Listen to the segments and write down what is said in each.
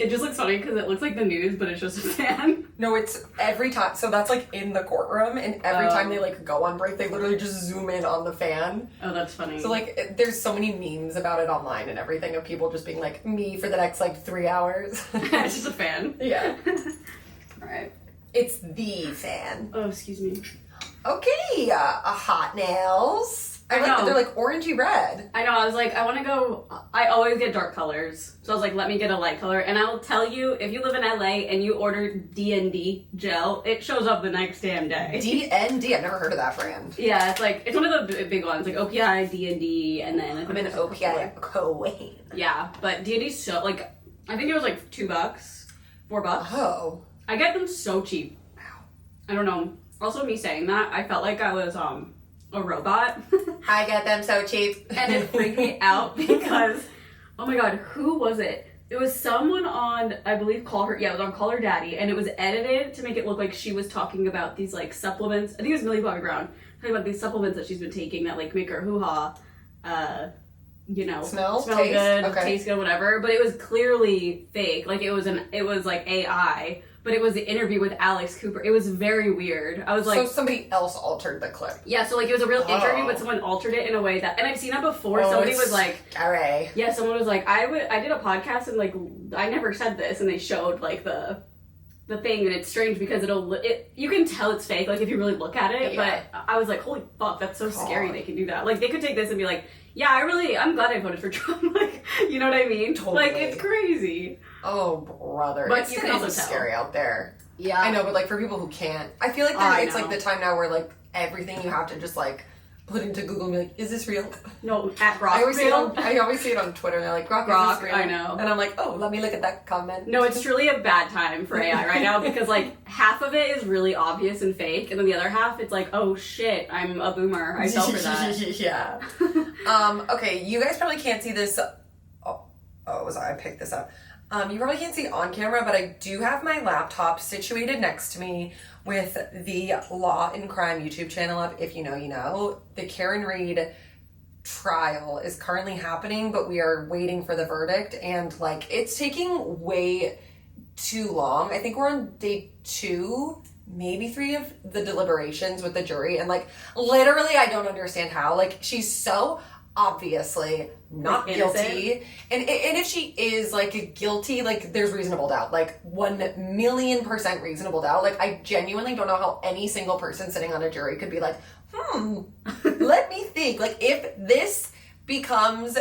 It just looks funny because it looks like the news, but it's just a fan. No, it's every time. So that's like in the courtroom, and every time they like go on break, they literally just zoom in on the fan. Oh, that's funny. So like, there's so many memes about it online and everything of people just being like, me for the next like 3 hours. It's just a fan. Yeah. Alright. It's the fan. Oh, excuse me. Okay, hot nails. I like that they're like orangey red. I know, I was like, I want to go, I always get dark colors. So I was like, let me get a light color. And I'll tell you, if you live in LA and you order D&D gel, it shows up the next damn day. D&D? I've never heard of that brand. Yeah, it's like, it's one of the big ones, like OPI, D&D, and then... I'm in OPI Cohen. Yeah, but D&D's so, like, I think it was like $2, $4. Oh. I get them so cheap. Wow. I don't know. Also, me saying that, I felt like I was, a robot. I get them so cheap. And it freaked me out because, oh my god, who was it? It was someone on, I believe, it was on Call Her Daddy, and it was edited to make it look like she was talking about these, like, supplements. I think it was Millie Bobby Brown, talking about these supplements that she's been taking that, like, make her hoo-ha, you know, smell taste good, okay. Taste good, whatever. But it was clearly fake. Like, it was like AI. But it was the interview with Alex Cooper. It was very weird. I was like... So somebody else altered the clip. Yeah, so like it was a real interview, but someone altered it in a way that... And I've seen that before. Somebody was like... Scary. Yeah, someone was like, I did a podcast and like, I never said this. And they showed like the thing, and it's strange because you can tell it's fake, like if you really look at it. Yeah. But I was like, holy fuck, that's so scary they can do that. Like they could take this and be like, yeah, I'm glad I voted for Trump. Like, you know what I mean? Totally. Like, it's crazy. Oh, brother. But you can also scary out there. Yeah. I know, but like for people who can't, I feel like it's like the time now where like everything you have to just like put into Google and be like, is this real? No, at Grok. I always see it on Twitter and they're like, Grok, is this real? I know. And I'm like, oh, let me look at that comment. No, it's truly a bad time for AI right now because like half of it is really obvious and fake, and then the other half it's like, oh shit, I'm a boomer. I fell for that. Yeah. Okay, you guys probably can't see this. I picked this up. You probably can't see on camera, but I do have my laptop situated next to me with the Law and Crime YouTube channel up. If you know, you know. The Karen Reed trial is currently happening, but we are waiting for the verdict, and like it's taking way too long. I think we're on day 2, maybe 3 of the deliberations with the jury, and like literally I don't understand how. Like she's so obviously not guilty, and if she is like guilty, like there's reasonable doubt, like 1,000,000% reasonable doubt. Like I genuinely don't know how any single person sitting on a jury could be like, let me think, like if this becomes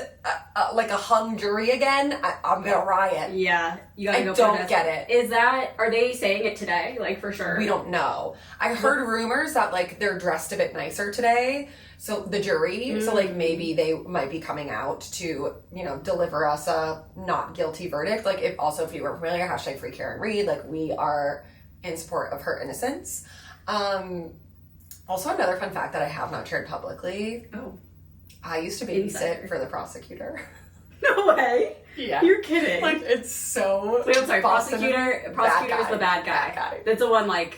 like a hung jury again, I'm gonna riot. Yeah, you gotta go. I don't get it. Are they saying it today? Like for sure? We don't know. I heard rumors that like they're dressed a bit nicer today. So the jury, so like maybe they might be coming out to, you know, deliver us a not guilty verdict. Like if you were familiar, hashtag free Karen Reed, like we are in support of her innocence. Also another fun fact that I have not shared publicly. Oh. I used to babysit for the prosecutor. No way. Yeah. You're kidding. Like it's so... Wait, I'm sorry, prosecutor is the bad guy. Bad guy. That's the one like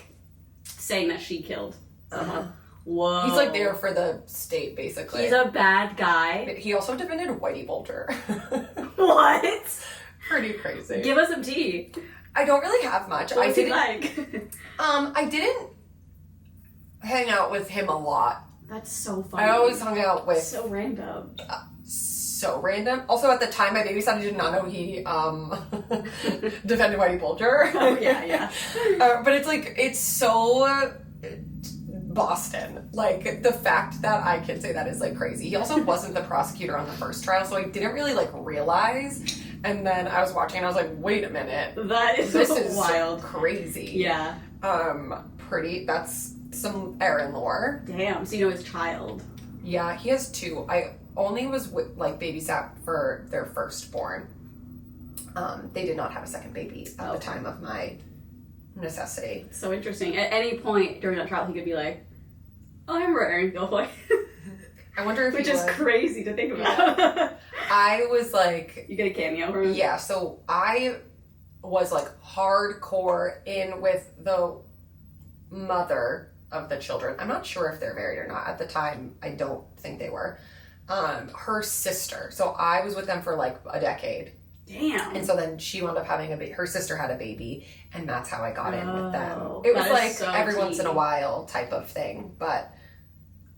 saying that she killed someone. Whoa. He's like there for the state, basically. He's a bad guy. He also defended Whitey Bulger. What? Pretty crazy. Give us some tea. I don't really have much. What's he like? I didn't hang out with him a lot. That's so funny. I always hung out with... So random. So random. Also, at the time, my babysat, I did not know he defended Whitey Bulger. Oh, yeah. But it's like, it's so... Boston. Like, the fact that I can say that is, like, crazy. He also wasn't the prosecutor on the first trial, so I didn't really, like, realize. And then I was watching and I was like, wait a minute. This is wild. So crazy. Yeah. That's some Erin lore. Damn, so you know his child. Yeah, he has 2. I only was, babysat for their firstborn. They did not have a second baby at the time of my... necessity. So interesting. At any point during that trial, he could be like, "Oh, I remember Erin Gilfoy." I wonder if which is crazy to think about. Yeah. I was like, you get a cameo from him. Yeah. So I was like hardcore in with the mother of the children. I'm not sure if they're married or not at the time. I don't think they were. Her sister. So I was with them for like a decade. Damn. And so then she wound up having her sister had a baby, and that's how I got in with them. Oh, It was that like is so every tea. once in a while type of thing, but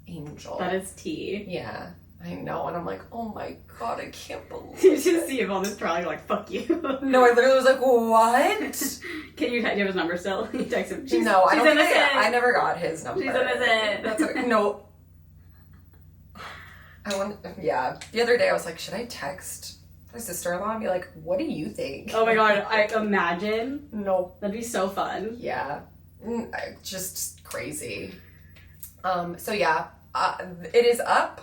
Angel. That is tea. Yeah, I know, and I'm like, oh my god, I can't believe You just see him on this trial, you're like, fuck you. No, I literally was like, what? Can you have his number still? You text him. No, I don't think innocent. I never got his number. She's innocent. That's okay. No. Yeah. The other day I was like, should I text my sister-in-law and be like, what do you think? Oh my god, I imagine. No. That'd be so fun. Yeah. Just crazy. So yeah, it is up.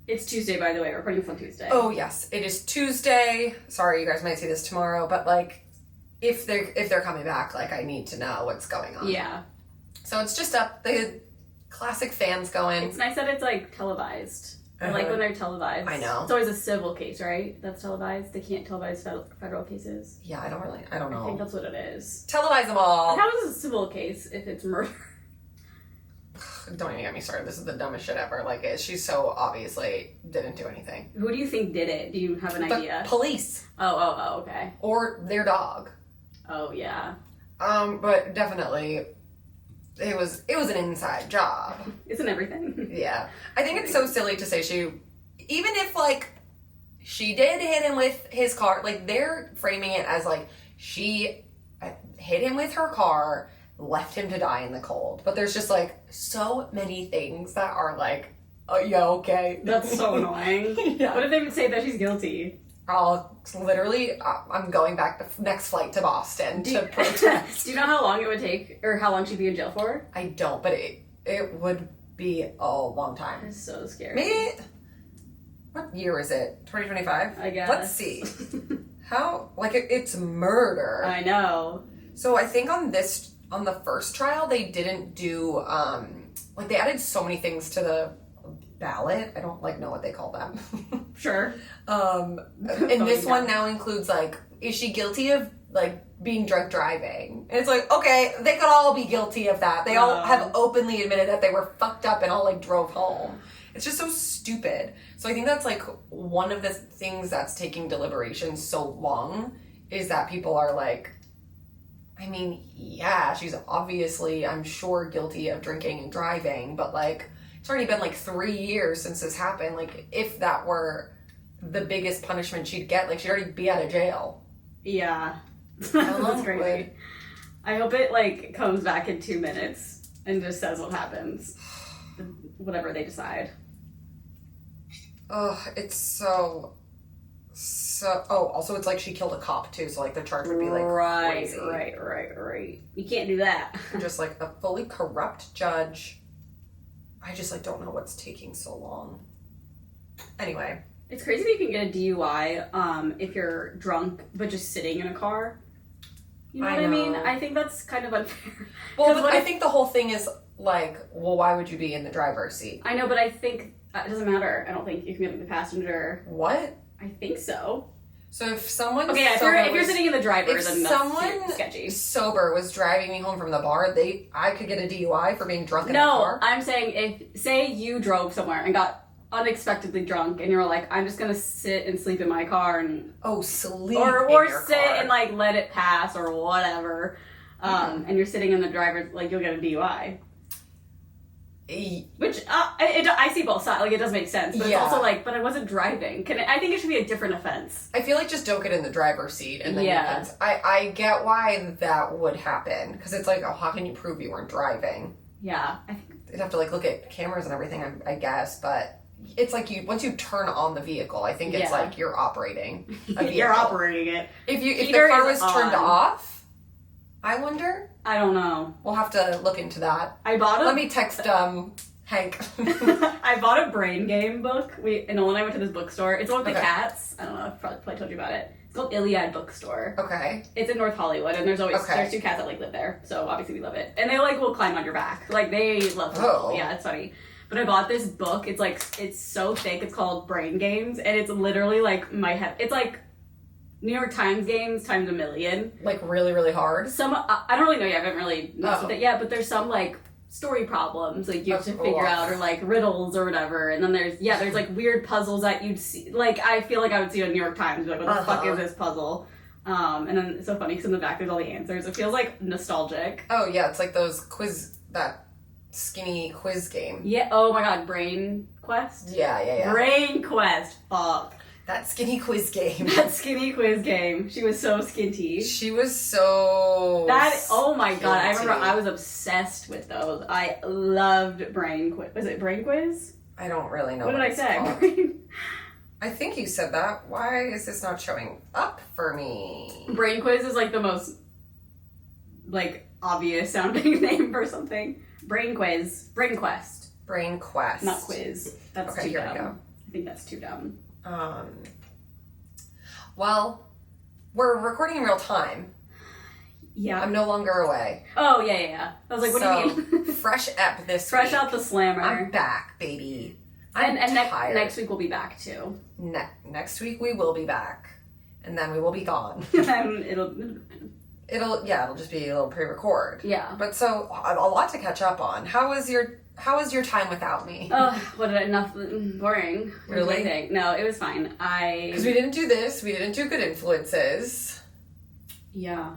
It's Tuesday, by the way. We're recording this on Tuesday. Oh yes, it is Tuesday. Sorry, you guys might see this tomorrow, but like, if they're coming back, like I need to know what's going on. Yeah. So it's just up. The classic fans going. It's nice that it's like televised. I like when they're televised. I know. It's always a civil case, right? That's televised. They can't televise federal cases. Yeah, I don't know. I think that's what it is. Televise them all. How is a civil case if it's murder? Don't even get me started. This is the dumbest shit ever. Like, she so obviously didn't do anything. Who do you think did it? Do you have an idea? Police. Oh, okay. Or their dog. Oh, yeah. But definitely, it was an inside job. Isn't everything? Yeah. I think it's so silly to say even if, like, she did hit him with his car, like, they're framing it as, like, she hit him with her car, left him to die in the cold. But there's just, like, so many things that are, like, oh, yeah, okay. That's so annoying. Yeah. What if they would say that she's guilty? I'm going back the next flight to Boston to protest. Do you know how long it would take, or how long she'd be in jail for? I don't, but it would be a long time. It's so scary. Maybe, what year is it? 2025? I guess. Let's see. How, like, it's murder. I know. So I think on the first trial, they didn't do, like, they added so many things to the ballot. I don't, like, know what they call them. Sure. And this one now includes, like, is she guilty of, like, being drunk driving? And it's like, okay, they could all be guilty of that. They all have openly admitted that they were fucked up and all, like, drove home. It's just so stupid. So I think that's, like, one of the things that's taking deliberations so long is that people are like, I mean, yeah, she's obviously, I'm sure, guilty of drinking and driving, but, like, it's already been, like, 3 years since this happened. Like, if that were the biggest punishment she'd get, like, she'd already be out of jail. Yeah. How long That's crazy. I hope it, like, comes back in 2 minutes and just says what happens. Whatever they decide. Oh, it's so... Oh, also it's like she killed a cop, too, so, like, the charge would be, like, crazy. Right. You can't do that. Just, like, a fully corrupt judge. I just, like, don't know what's taking so long. Anyway. It's crazy that you can get a DUI if you're drunk, but just sitting in a car. You know what I mean? I think that's kind of unfair. Well, I think the whole thing is, like, well, why would you be in the driver's seat? I know, but I think it doesn't matter. I don't think you can be like the passenger. What? I think so. So if someone okay, if you're sitting in the driver, then that's sketchy. If someone sober was driving me home from the bar, I could get a DUI for being drunk in a car? No, I'm saying say you drove somewhere and got unexpectedly drunk and you're like, I'm just gonna sit and sleep in my car and sleep or sit and like let it pass or whatever, and you're sitting in the driver's, like, you'll get a DUI. Which I see both sides. Like, it does make sense, but it's also like, but I wasn't driving. I think it should be a different offense. I feel like just don't get in the driver's seat, and then I get why that would happen, because it's like, oh, how can you prove you weren't driving? Yeah, I think they'd have to, like, look at cameras and everything, I guess, but it's like once you turn on the vehicle, I think it's like you're operating a vehicle. You're operating it. If the car was turned off, I wonder. I don't know. We'll have to look into that. Let me text Hank. I bought a brain game book. Noel and I went to this bookstore. It's one with the cats. I don't know. I've probably told you about it. It's called Iliad Bookstore. Okay. It's in North Hollywood, and there's 2 cats that, like, live there. So obviously we love it, and they, like, will climb on your back. Like, they love people. Yeah, it's funny. But I bought this book. It's like, it's so thick. It's called Brain Games, and it's literally like my head. It's like New York Times games times 1,000,000. Like, really, really hard? I don't really know yet. I haven't really messed with it yet, but there's some, like, story problems, like you have to figure out, or like riddles or whatever. And then there's like weird puzzles that you'd see, like I feel like I would see on New York Times, be like, what the fuck is this puzzle? And then it's so funny because in the back there's all the answers. It feels like nostalgic. Oh yeah, it's like those that skinny quiz game. Yeah. Oh my god, Brain Quest. Yeah. Brain Quest. Fuck. That skinny quiz game. That skinny quiz game. She was so skinty. She was so. Oh my god! I remember I was obsessed with those. I loved Brain Quiz. Was it Brain Quiz? I don't really know. What did I say? I think you said that. Why is this not showing up for me? Brain Quiz is like the most like obvious sounding name for something. Brain Quiz. Brain Quest. Brain Quest. Not quiz. That's okay, too here dumb. we go. I think that's too dumb. Well, we're recording in real time. Yeah. I'm no longer away. Oh, yeah. I was like, what do you mean? Fresh ep this Fresh week. out the slammer. I'm back, baby. And tired. next week we'll be back, too. Next week we will be back. And then we will be gone. And it'll just be a little pre-record. Yeah. But so, a lot to catch up on. How was your time without me? Boring. Really? No, it was fine. Because we didn't do this. We didn't do good influences. Yeah.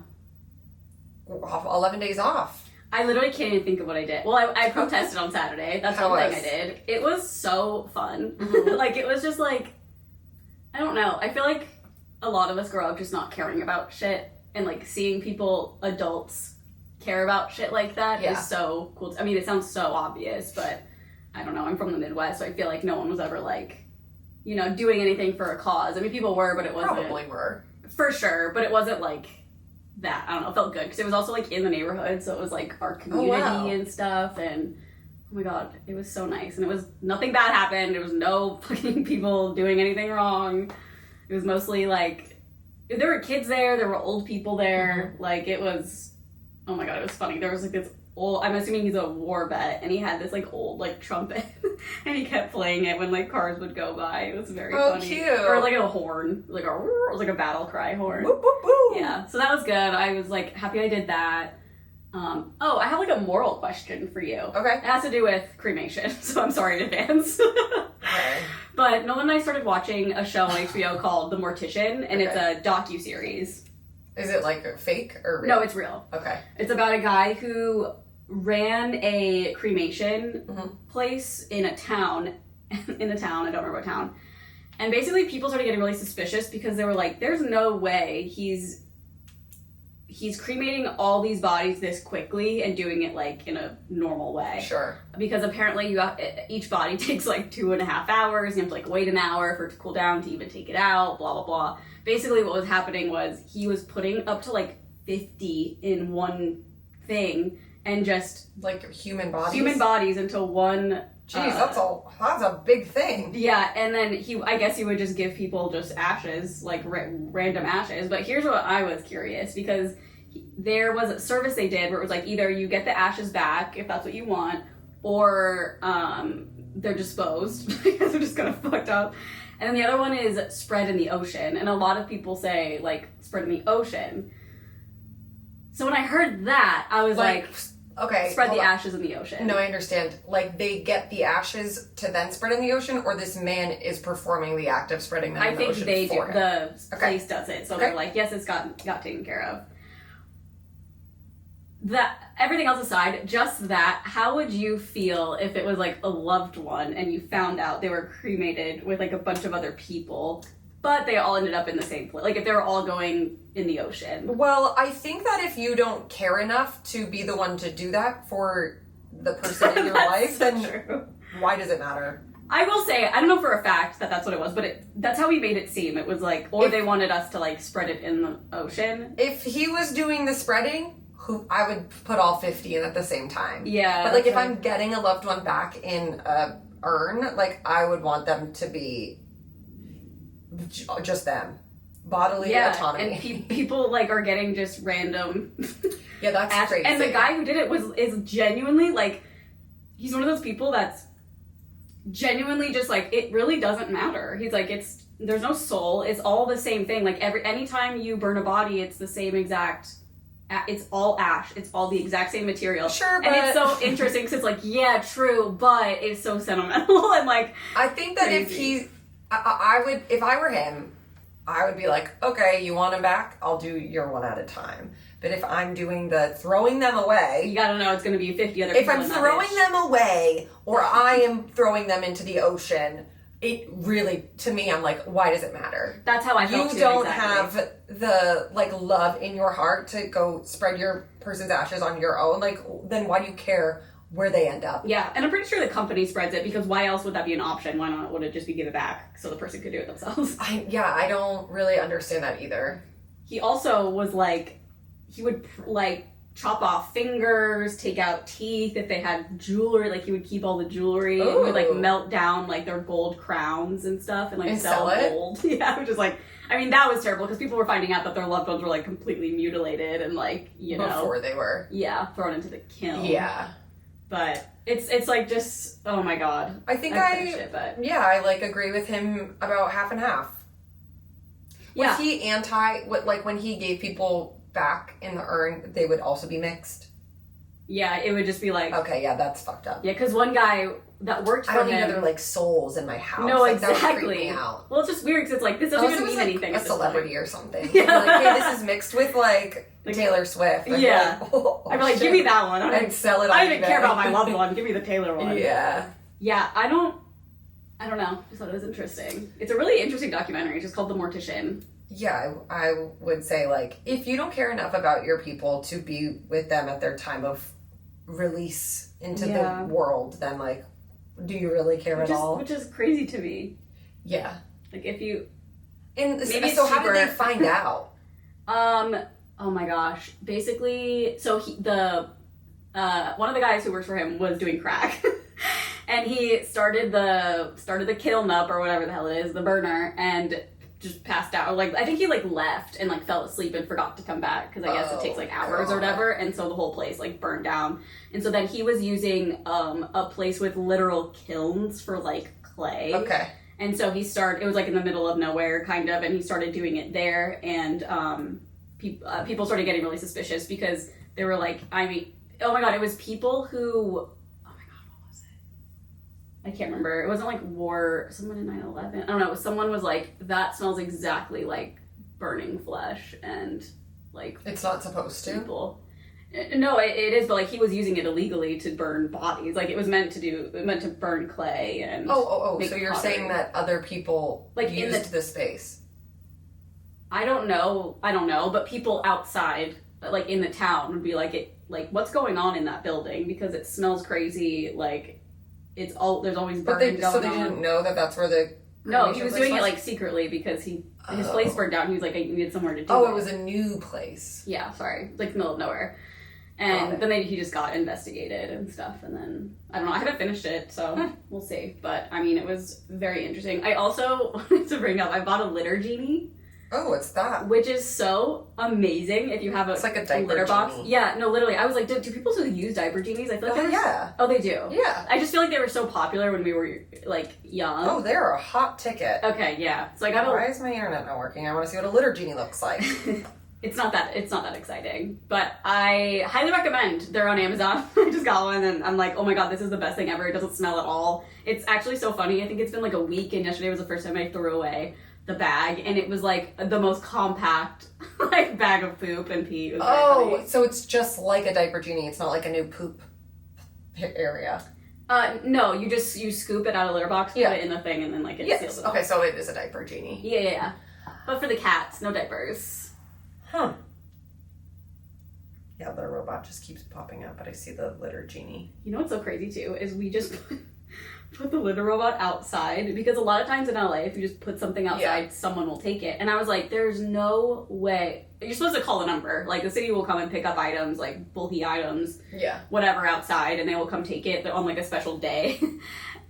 11 days off. I literally can't even think of what I did. Well, I protested on Saturday. That's one thing I did. It was so fun. Mm-hmm. Like, it was just like, I don't know. I feel like a lot of us grow up just not caring about shit. And, like, seeing adults care about shit like that is so cool. I mean, it sounds so obvious, but I don't know. I'm from the Midwest, so I feel like no one was ever, like, doing anything for a cause. I mean, people were, but it wasn't. Probably were. For sure, but it wasn't, like, that. I don't know. It felt good because it was also, like, in the neighborhood, so it was, like, our community and stuff, and oh my god, it was so nice. And it was, nothing bad happened. There was no fucking people doing anything wrong. It was mostly, like, there were kids there, there were old people there. Mm-hmm. Like, it was, oh my god, it was funny. There was, like, this old, I'm assuming he's a war vet, and he had this, like, old, like, trumpet, and he kept playing it when, like, cars would go by. It was very funny. Cute. Or, like, a horn. Like, it was like a battle cry horn. Boop, boop, boop. Yeah, so that was good. I was, like, happy I did that. I have, like, a moral question for you. Okay. It has to do with cremation, so I'm sorry in advance. Okay. But Nolan and I started watching a show on HBO called The Mortician, and it's a docu-series. Is it, like, fake or real? No, it's real. Okay. It's about a guy who ran a cremation place in a town. I don't remember what town. And basically people started getting really suspicious because they were like, there's no way he's cremating all these bodies this quickly and doing it, like, in a normal way. Sure. Because apparently each body takes, like, 2.5 hours. You have to, like, wait an hour for it to cool down to even take it out, blah, blah, blah. Basically what was happening was he was putting up to, like, 50 in one thing and just... Like, human bodies? Human bodies into one... Jeez, that's a big thing. Yeah, and then I guess he would just give people just ashes, like random ashes. But here's what I was curious, because there was a service they did where it was like either you get the ashes back if that's what you want, or they're disposed because they're just kind of fucked up. And then the other one is spread in the ocean, and a lot of people say like spread in the ocean. So when I heard that, I was like okay, spread the ashes in the ocean. No, I understand. Like, they get the ashes to then spread in the ocean, or this man is performing the act of spreading them in the ocean? I think they do. The place does it. So they're like, yes, it's got taken care of. Everything else aside, just that, how would you feel if it was, like, a loved one and you found out they were cremated with, like, a bunch of other people, but they all ended up in the same place? Like, if they were all going in the ocean. Well, I think that if you don't care enough to be the one to do that for the person in your life, then why does it matter? I will say, I don't know for a fact that that's what it was, but that's how he made it seem. It was like, or they wanted us to, like, spread it in the ocean. If he was doing the spreading, I would put all 50 in at the same time. Yeah. But, like, if I'm getting a loved one back in a urn, like, I would want them to be just them. Bodily autonomy. And people, like, are getting just random... Yeah, that's crazy. And the guy who did it is genuinely, like, he's one of those people that's genuinely just, like, it really doesn't matter. He's like, there's no soul. It's all the same thing. Like, anytime you burn a body, it's the same exact it's all ash. It's all the exact same material. Sure, but... And it's so interesting because it's like, yeah, true, but it's so sentimental and like... I think that crazy. If I were him, I would be like, okay, you want him back? I'll do your one at a time. But if I'm doing the throwing them away... You gotta know it's gonna be 50 other people. If I'm throwing them away, or I am throwing them into the ocean, it really, to me, I'm like, why does it matter? That's how I felt too, You don't exactly. have the, like, love in your heart to go spread your person's ashes on your own. Like, then why do you care where they end up? Yeah, and I'm pretty sure the company spreads it, because why else would that be an option? Why not would it just be give it back so the person could do it themselves? I don't really understand that either. He also was like, he would, like, chop off fingers, take out teeth if they had jewelry. Like, he would keep all the jewelry. He would, like, melt down, like, their gold crowns and stuff and, like, sell gold. Yeah, which is, like, I mean, that was terrible because people were finding out that their loved ones were, like, completely mutilated and, like, you know. Before they were. Yeah, thrown into the kiln. Yeah. But it's like, just, oh, my God. I think I like, agree with him about half and half. Yeah. Was he when he gave people back in the urn, they would also be mixed? Yeah, it would just be like... Okay, yeah, that's fucked up. Yeah, because one guy that worked for him... I don't need other, like, souls in my house. No, like, exactly. That would freak me out. Well, it's just weird because it's like, this doesn't even mean anything. A celebrity or something. Yeah. Like, hey, this is mixed with, like Taylor Swift. I'd I'd be like, give me that one. I'd sell it on I didn't care about my loved one. Give me the Taylor one. Yeah. Yeah, I don't know. Just thought it was interesting. It's a really interesting documentary. It's just called The Mortician. Yeah, I would say, like, if you don't care enough about your people to be with them at their time of release into the world, then, like, do you really care at all? Which is crazy to me. Yeah. Like, if you... So how did they find out? Oh my gosh. Basically, so one of the guys who works for him was doing crack. And he started the kiln up, or whatever the hell it is, the burner, and just passed out. Or, like, I think he, like, left and, like, fell asleep and forgot to come back, because I guess it takes, like, hours or whatever, and so the whole place, like, burned down. And so then he was using a place with literal kilns for, like, clay. Okay. And so it was, like, in the middle of nowhere, kind of, and he started doing it there, and people started getting really suspicious, because they were like, I mean, oh my God, it was people who... I can't remember. It wasn't like someone in 9/11. I don't know. Someone was like, that smells exactly like burning flesh and like... It's not supposed to? People. No, it is, but like he was using it illegally to burn bodies. Like it was meant to burn clay and... So you're saying that other people like used the space? I don't know, but people outside, like in the town would be like, what's going on in that building? Because it smells crazy, like... There's always burning going on. So they didn't know that that's where the... No, he was doing it, like, secretly because his place burned down. He was like, I needed somewhere to do it. Oh, it was a new place. Yeah, sorry. Like, middle of nowhere. And then he just got investigated and stuff. And then, I don't know, I haven't finished it, so we'll see. But, I mean, it was very interesting. I also wanted to bring up, I bought a litter genie. Oh, what's that? Which is so amazing if you have it's like a diaper litter box. genie. Yeah, no, literally. I was like, do people still use diaper genies? I feel like Oh, they do? Yeah. I just feel like they were so popular when we were, like, young. Oh, they're a hot ticket. Okay, yeah. So why is my internet not working? I want to see what a litter genie looks like. It's not that exciting. But I highly recommend. They're on Amazon. I just got one and I'm like, oh my God, this is the best thing ever. It doesn't smell at all. It's actually so funny. I think it's been like a week, and yesterday was the first time I threw away the bag, and it was like the most compact like bag of poop and pee. It was very funny. So it's just like a diaper genie. It's not like a new poop area. No, you scoop it out of the litter box, put it in the thing, and then like it seals it. Okay, so it is a diaper genie. Yeah. But for the cats, no diapers. Huh. Yeah, the robot just keeps popping up, but I see the litter genie. You know what's so crazy too is we just put the litter robot outside, because a lot of times in LA, if you just put something outside, someone will take it. And I was like, there's no way. You're supposed to call a number. Like, the city will come and pick up items, like bulky items, whatever, outside, and they will come take it on, like, a special day.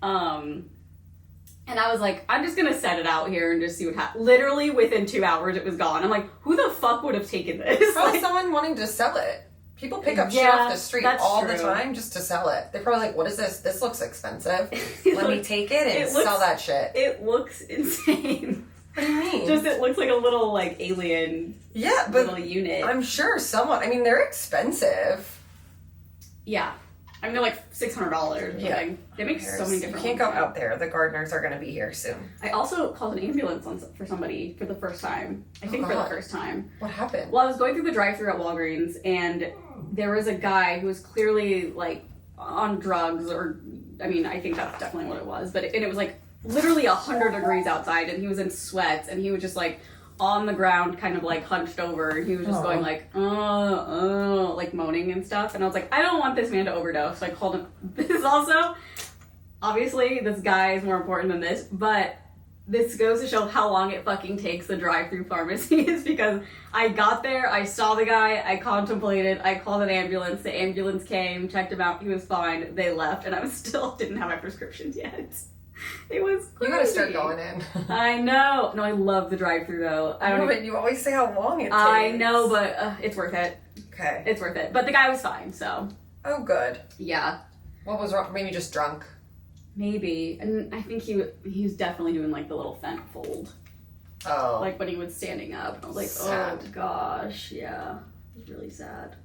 And I was like, I'm just gonna set it out here and just see what happens. Literally, within 2 hours, it was gone. I'm like, who the fuck would have taken this? Probably someone wanting to sell it. People pick up shit off the street all the time just to sell it. They're probably like, what is this? This looks expensive. Let me take it and sell that shit. It looks insane. What do you mean? Just it looks like a little like alien. Yeah, but little unit. I'm sure someone. I mean, they're expensive. Yeah. I mean, they're like $600 or something. Yeah. They make so many different You can't go out there. The gardeners are going to be here soon. I also called an ambulance for somebody for the first time. I think for the first time. What happened? Well, I was going through the drive-thru at Walgreens, and there was a guy who was clearly like on drugs, or I mean, I think that's definitely what it was. But it was like literally 100 degrees outside, and he was in sweats, and he was just like on the ground, kind of like hunched over, and he was just going like, like moaning and stuff. And I was like, I don't want this man to overdose. So I called him. This is also, obviously, this guy is more important than this, but this goes to show how long it fucking takes the drive-through pharmacies, because I got there, I saw the guy, I contemplated, I called an ambulance, the ambulance came, checked him out, he was fine, they left, and I still didn't have my prescriptions yet. It was crazy. You gotta start going in. I know. No, I love the drive-thru though. I don't. But you always say how long it takes. I know, but it's worth it. Okay. It's worth it. But the guy was fine, so. Oh, good. Yeah. What was wrong? Maybe just drunk. Maybe, and I think he was definitely doing like the little fent fold. Oh. Like when he was standing up. I was like, sad. Oh gosh, yeah, it was really sad.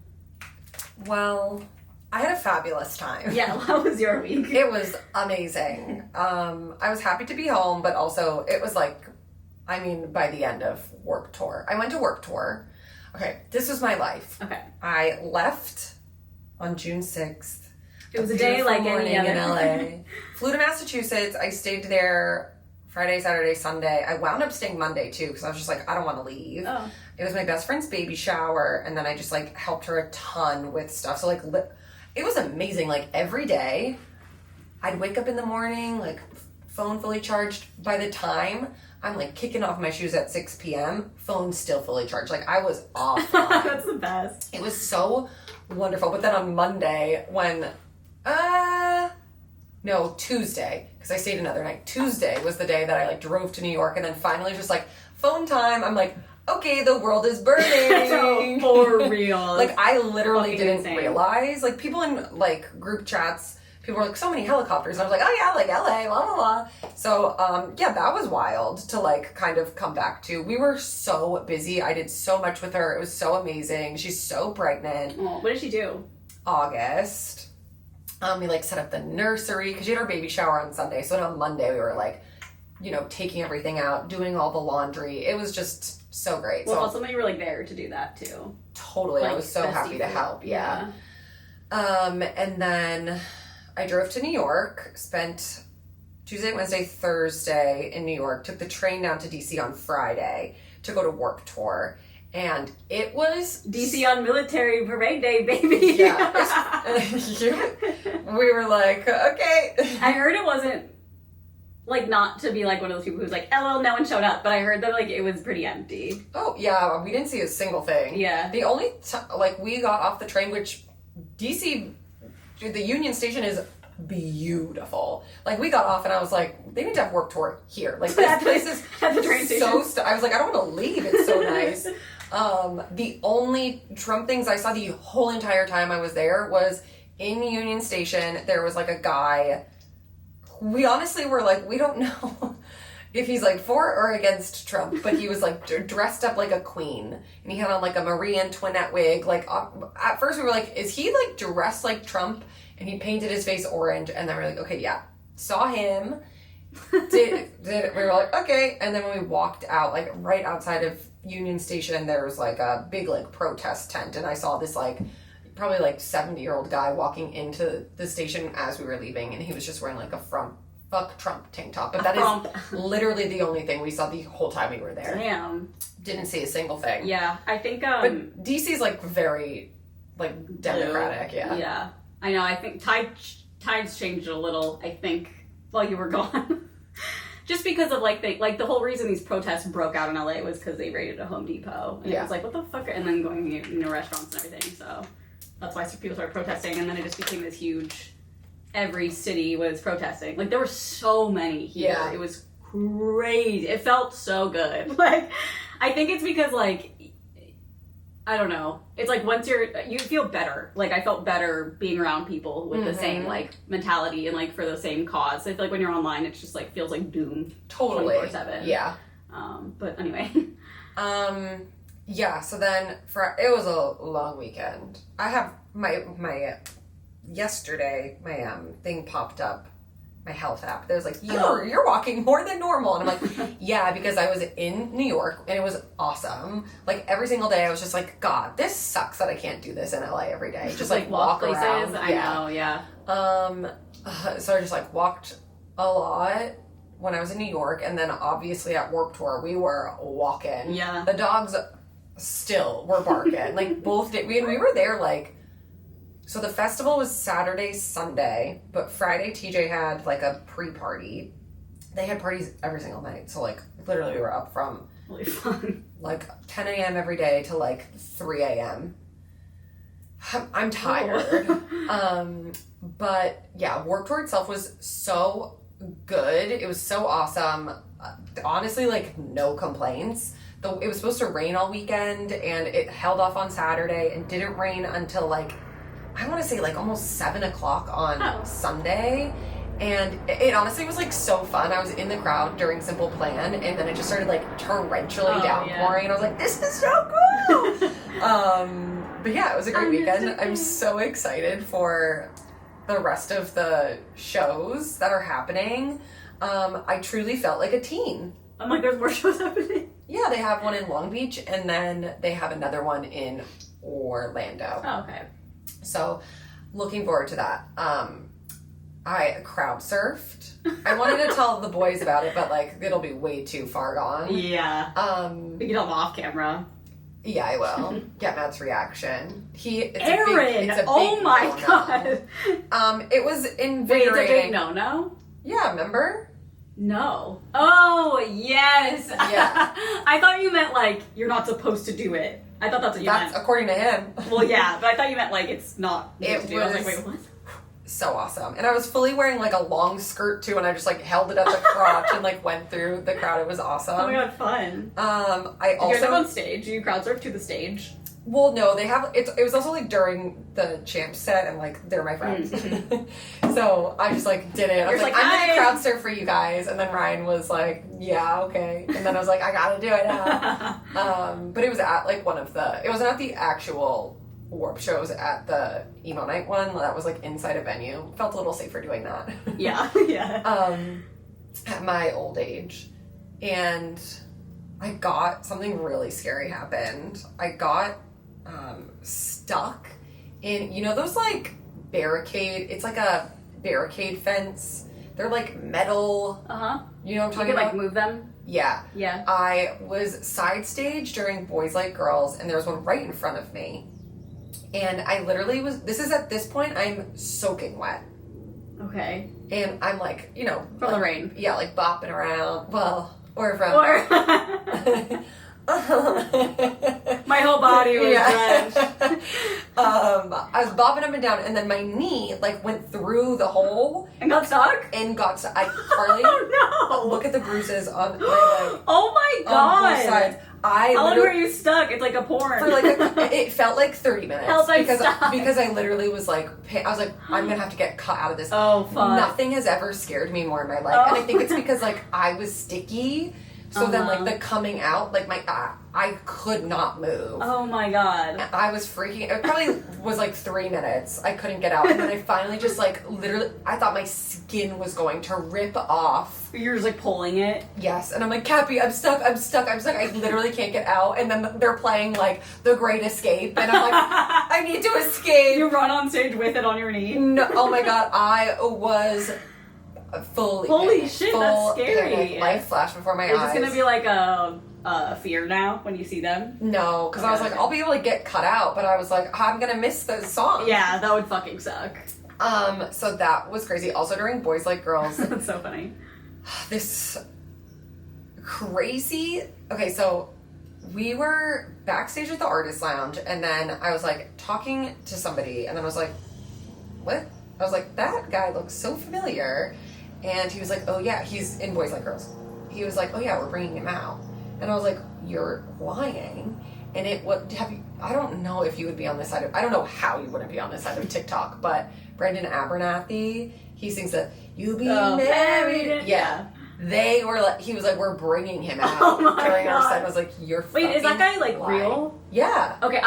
Well, I had a fabulous time. Yeah, how was your week? It was amazing. I was happy to be home, but also it was like, I mean, by the end of work tour. I went to work tour. Okay, this was my life. Okay. I left on June 6th. It was a day like any other. In LA. Flew to Massachusetts. I stayed there Friday, Saturday, Sunday. I wound up staying Monday too, because I was just like, I don't want to leave. Oh. It was my best friend's baby shower, and then I just like helped her a ton with stuff. So like, it was amazing. Like every day, I'd wake up in the morning, like phone fully charged. By the time I'm like kicking off my shoes at 6 p.m., phone still fully charged. Like I was off. That's the best. It was so wonderful. But then on Monday, when Tuesday, because I stayed another night. Tuesday was the day that I like drove to New York, and then finally just like phone time. I'm like, okay, the world is burning. For real. Like I literally Fucking didn't insane. realize. Like people in like group chats, people were like, so many helicopters. And I was like, oh yeah, like LA, blah blah blah. So yeah, that was wild to like kind of come back to. We were so busy. I did so much with her. It was so amazing. She's so pregnant. Oh, what did she do? August. We like set up the nursery because she had her baby shower on Sunday. So on Monday we were like, you know, taking everything out, doing all the laundry. It was just so great. Well, so also you were like there to do that too. totally, Like, I was so bestie happy to food. help. Yeah. And then I drove to New York, spent Tuesday, Wednesday, Thursday in New York, took the train down to DC on Friday to go to work tour. And it was DC on Military Parade Day, baby. Yeah. We were like, okay. I heard it wasn't, like, not to be like one of those people who's like, LOL, no one showed up, but I heard that like it was pretty empty. Oh yeah, we didn't see a single thing. Yeah. The only like we got off the train, which DC, the Union Station is beautiful. Like we got off and I was like, they need to have work tour here. Like this place is at the train station. I was like, I don't want to leave. It's so nice. The only Trump things I saw the whole entire time I was there was in Union Station. There was like a guy. We honestly were like, we don't know if he's like for or against Trump, but he was like dressed up like a queen, and he had on like a Marie Antoinette wig. Like at first we were like, is he like dressed like Trump? And he painted his face orange, and then we're like, okay, yeah, saw him. Did we were like, okay, and then when we walked out, like right outside of Union Station, there was like a big like protest tent, and I saw this like probably like 70-year-old guy walking into the station as we were leaving, and he was just wearing like a fuck Trump tank top. But that is literally the only thing we saw the whole time we were there. Damn. Didn't see a single thing. Yeah, I think but DC's like very like democratic. blue. Yeah. Yeah. I know, I think tides changed a little, I think, while you were gone. Just because of like the whole reason these protests broke out in LA was because they raided a Home Depot. And it was like, what the fuck? And then going into restaurants and everything. So that's why people started protesting, and then it just became this huge, every city was protesting. Like there were so many here. Yeah. It was crazy. It felt so good. Like I think it's because like, I don't know. It's like once you feel better. Like I felt better being around people with the same like mentality and like for the same cause. I feel like when you're online, it's just like feels like doom. Totally. 24/7. Yeah. But anyway. Yeah, so then it was a long weekend. I have yesterday, my thing popped up, my health app. That was like, you're walking more than normal. And I'm like, yeah, because I was in New York and it was awesome. Like every single day I was just like, God, this sucks that I can't do this in LA every day. Just like walk places. around. I know, yeah. So I just like walked a lot when I was in New York, and then obviously at Warped Tour we were walking. Yeah. The dogs still were barking. Like both did. We were there like, so the festival was Saturday, Sunday, but Friday TJ had like a pre-party. They had parties every single night. So like literally we were up from really fun. Like 10 a.m. every day to like 3 a.m. I'm tired. But yeah, Warped Tour itself was so good. It was so awesome. Honestly, like no complaints. Though it was supposed to rain all weekend and it held off on Saturday and didn't rain until like, I want to say like almost 7 o'clock on Sunday. And it honestly was like so fun. I was in the crowd during Simple Plan and then it just started like torrentially downpouring and I was like, this is so cool. But yeah, it was a great weekend. I'm so excited for the rest of the shows that are happening. I truly felt like a teen. I'm like, there's more shows happening. Yeah, they have one in Long Beach and then they have another one in Orlando. Oh, okay. So looking forward to that. I crowd surfed. I wanted to tell the boys about it, but like it'll be way too far gone. Yeah. We can tell them off camera. Yeah, I will. Get Matt's reaction. Erin! Oh my god! It was invigorating. Wait, it's a big no-no? Yeah, remember? No. Oh, yes! Yeah. I thought you meant like, you're not supposed to do it. I thought that's what you meant. That's according to him. Well, yeah, but I thought you meant like, it's not. It was, I was like, wait, what? So awesome. And I was fully wearing like a long skirt too, and I just like held it at the crotch and like went through the crowd. It was awesome. Oh my god, fun. I also... You guys have on stage? Do you crowd surf to the stage? Well, no, they have... It was also like during the champ set and like they're my friends. So I just like did it. I was like, I'm gonna crowd surf for you guys. And then Ryan was like, yeah, okay. And then I was like, I gotta do it now. But it was at like one of the... It wasn't at the actual Warp shows, at the emo night one that was like inside a venue. Felt a little safer doing that. Yeah. At my old age. And I got something really scary happened. I got stuck in, you know those like barricade, it's like a barricade fence. They're like metal. You know what I'm talking about? You can like move them? Yeah. Yeah. I was side stage during Boys Like Girls and there was one right in front of me. And I literally at this point, I'm soaking wet. Okay. And I'm like, you know. From the rain. Yeah, like bopping around. Well, or from. My whole body was drenched. I was bobbing up and down, and then my knee like went through the hole and got stuck. Carly, oh no! Look at the bruises on my leg. Oh my god! On both sides. How long were you stuck? It's like a porn. For like it felt like 30 minutes. Because I literally was like, I was like, I'm gonna have to get cut out of this. Oh fuck! Nothing has ever scared me more in my life, and I think it's because like I was sticky. So then, like, the coming out, like, I could not move. Oh, my God. I was freaking... It probably was, like, 3 minutes. I couldn't get out. And then I finally just, like, literally... I thought my skin was going to rip off. You're just, like, pulling it? Yes. And I'm like, Cappy, I'm stuck. I literally can't get out. And then they're playing, like, The Great Escape. And I'm like, I need to escape. You run on stage with it on your knee? No. Oh, my God. I was... Holy shit, that's scary. Panic. Life flashed before my eyes. Is this gonna be like a fear now when you see them? No, because I was like, I'll be able to get cut out, but I was like, I'm gonna miss the song. Yeah, that would fucking suck. So that was crazy. Also during Boys Like Girls. That's so funny. This crazy... Okay, so we were backstage at the Artist Lounge, and then I was like talking to somebody, and then I was like, what? I was like, that guy looks so familiar. And he was like, oh yeah, he's in Boys Like Girls. He was like, oh yeah, we're bringing him out. And I was like, you're lying. And I don't know if you would be on this side of, I don't know how you wouldn't be on this side of TikTok, but Brendan Abernathy, he sings that, you'll be married. Yeah. They were like, he was like, we're bringing him out during our set. I was like, you're Wait, is that guy like lying. real? Yeah. Okay,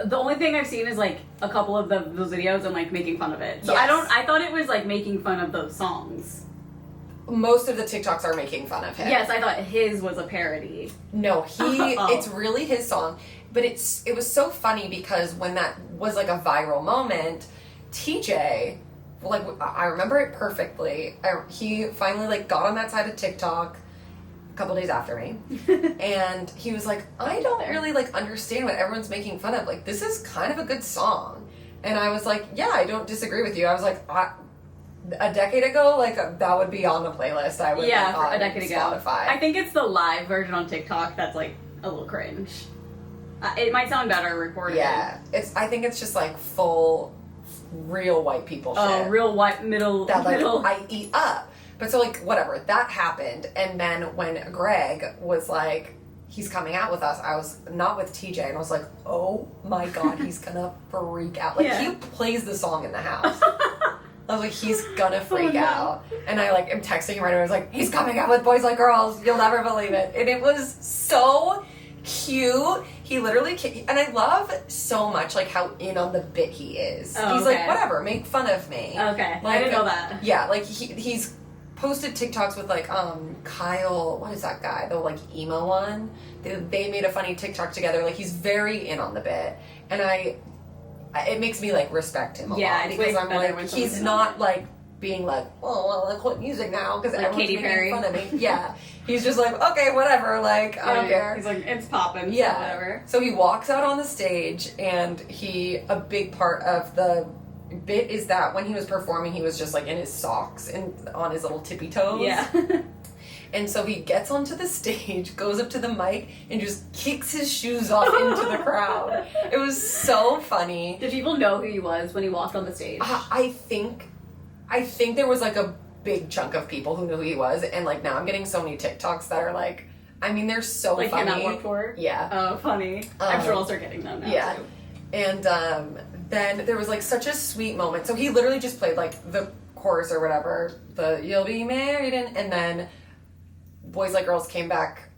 the only thing I've seen is like a couple of those videos and like making fun of it. So Yes. I thought it was like making fun of those songs. Most of the TikToks are making fun of him. Yes, I thought his was a parody. No, it's really his song. But it was so funny because when that was like a viral moment, TJ, like, I remember it perfectly. He finally like got on that side of TikTok a couple days after me, and he was like, I don't really like understand what everyone's making fun of. Like, this is kind of a good song. And I was like, yeah, I don't disagree with you. I was like, a decade ago, like, that would be on the playlist. I would be on a decade Spotify. ago. I think it's the live version on TikTok that's like a little cringe. It might sound better recorded. Yeah, I think it's just like full real white people shit. Oh, real white middle. I eat up. But so like whatever, that happened, and then when Greg was like, he's coming out with us, I was not with TJ, and I was like, oh my god, he's gonna freak out. Like he plays the song in the house. I was like, he's gonna freak out. And I like am texting him right away. I was like, he's coming out with Boys Like Girls. You'll never believe it. And it was so cute. He literally and I love so much like how in on the bit he is. He's like, whatever, make fun of me. Okay, like, I didn't know that. Yeah, like he's posted TikToks with like Kyle, what is that guy, the like emo one? They made a funny TikTok together. Like he's very in on the bit, and it makes me like respect him a lot because I'm like, he's not like being like, oh, well, I quit music now because like everyone's Katy making fun of me. Yeah, he's just like, okay, whatever, like, I don't care. He's like, it's popping, yeah, so whatever. So he walks out on the stage, and a big part of the bit is that when he was performing, he was just like in his socks and on his little tippy toes. Yeah. And so he gets onto the stage, goes up to the mic, and just kicks his shoes off into the crowd. It was so funny. Did people know who he was when he walked on the stage? I think there was like a big chunk of people who knew who he was, and like now I'm getting so many TikToks that are like, I mean, they're so like funny. Like work for? Yeah. Oh, funny. I'm sure I'll start getting them now. Yeah. Too. And then there was like such a sweet moment. So he literally just played like the chorus or whatever, the "You'll be married," and then Boys Like Girls came back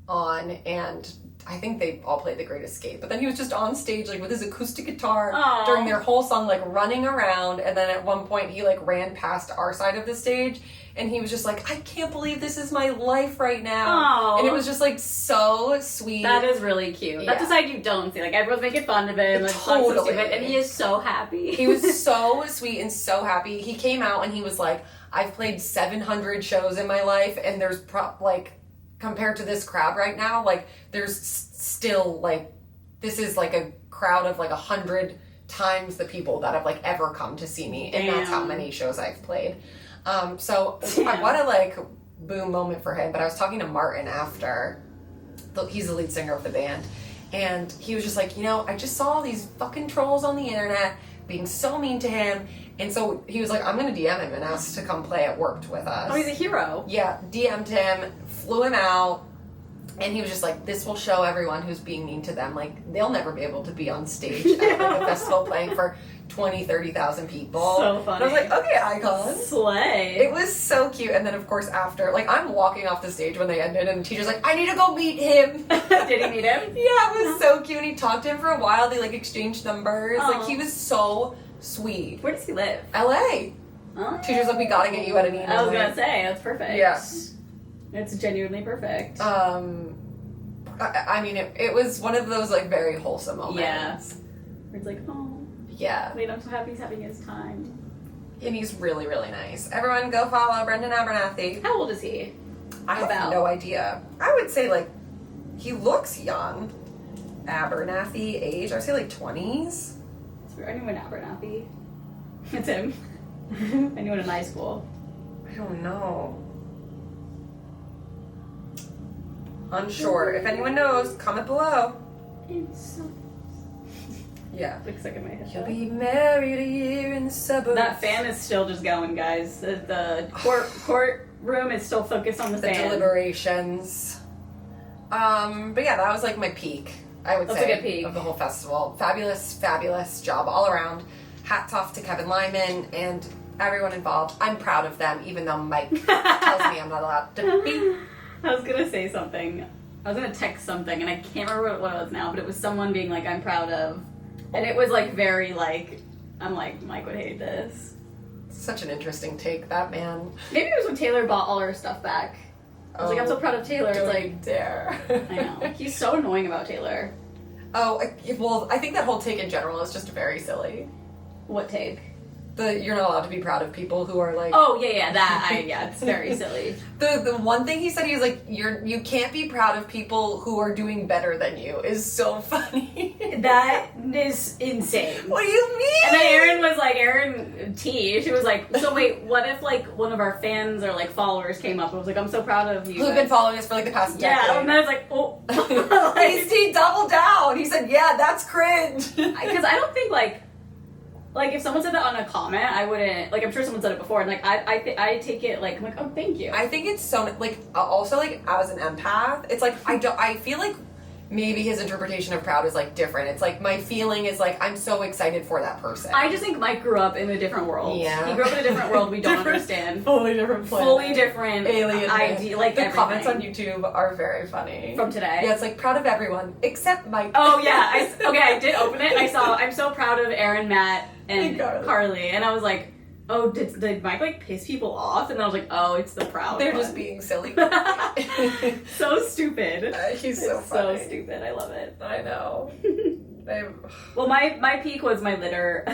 on, and I think they all played The Great Escape. But then he was just on stage like with his acoustic guitar during their whole song, like running around. And then at one point he like ran past our side of the stage, and he was just like, I can't believe this is my life right now. Aww. And it was just like so sweet. That is really cute. Yeah. That's a side you don't see. Like everyone's making fun of him, like Totally. so stupid, and he is so happy. He was so sweet and so happy. He came out and he was like, I've played 700 shows in my life, and there's like, compared to this crowd right now, like there's still like, this is like a crowd of like 100 times the people that have like ever come to see me. And that's how many shows I've played. So what a like boom moment for him. But I was talking to Martin after, he's the lead singer of the band, and he was just like, I just saw these fucking trolls on the internet being so mean to him. And so he was like, I'm gonna DM him and ask to come play at Worked with us. Oh, he's a hero. Yeah, DM'd him, flew him out, and he was just like, this will show everyone who's being mean to them, like, they'll never be able to be on stage at like a festival playing for 20, 30,000 people. So funny. And I was like, okay, icon. Slay. It was so cute. And then, of course, after, like, I'm walking off the stage when they ended, and the teacher's like, I need to go meet him. Did he meet him? Yeah, it was so cute. And he talked to him for a while. They, like, exchanged numbers. Aww. Like, he was so sweet. Where does he live? LA. Oh. Teacher's like, we gotta get you at an email. I was gonna say, that's perfect. Yeah. It's genuinely perfect. I mean, it was one of those, like, very wholesome moments. Yeah. Where it's like, oh. Yeah. Wait, I'm so happy he's having his time. And he's really, really nice. Everyone go follow Brendan Abernathy. How old is he? I have no idea. I would say, like, he looks young. Abernathy age, I would say, like, 20s. Anyone Abernathy? It's him. Anyone in high school? I don't know. Unsure. If anyone knows, comment below. It's so... Yeah. Looks like in my head. You'll be married a year in the suburbs. That fan is still just going, guys. The courtroom is still focused on the fan. Deliberations. But yeah, that was like my peak, I would say. That's a good peak. Of the whole festival. Fabulous, fabulous job all around. Hats off to Kevin Lyman and everyone involved. I'm proud of them, even though Mike tells me I'm not allowed to be. I was gonna say something. I was gonna text something, and I can't remember what it was now, but it was someone being like, I'm proud of. And it was like very like, I'm like, Mike would hate this. Such an interesting take, that man. Maybe it was when Taylor bought all her stuff back. I was like, I'm so proud of Taylor. It's like, dare. I know. He's so annoying about Taylor. Oh, well, I think that whole take in general is just very silly. What take? You're not allowed to be proud of people who are like... Oh, yeah, it's very silly. The one thing he said, he was like, you can't be proud of people who are doing better than you is so funny. That is insane. What do you mean? And then Erin T, she was like, so wait, what if like one of our fans or like followers came up and was like, I'm so proud of you. Who've been following us for like the past decade. Yeah, and I was like, oh. He doubled down. He said, yeah, that's cringe. Because I don't think like if someone said that on a comment, I wouldn't, like, I'm sure someone said it before, and, like, I take it, like, I'm like, oh, thank you. I think it's so, like, also, like, as an empath, it's, like, I feel like maybe his interpretation of proud is, like, different. It's, like, my feeling is, like, I'm so excited for that person. I just think Mike grew up in a different world. Yeah. He grew up in a different world we don't understand. Fully different planet. Fully different alien idea, like, the everything. comments on YouTube are very funny. From today? Yeah, it's, like, proud of everyone, except Mike. Oh, yeah. I did open it, and I saw, I'm so proud of Erin, Matt, and Carly. And I was like, oh, did Mike, like, piss people off? And I was like, oh, it's the proud They're one. just being silly. So stupid. He's so funny. So stupid. I love it. I know. Well, my peak was my litter.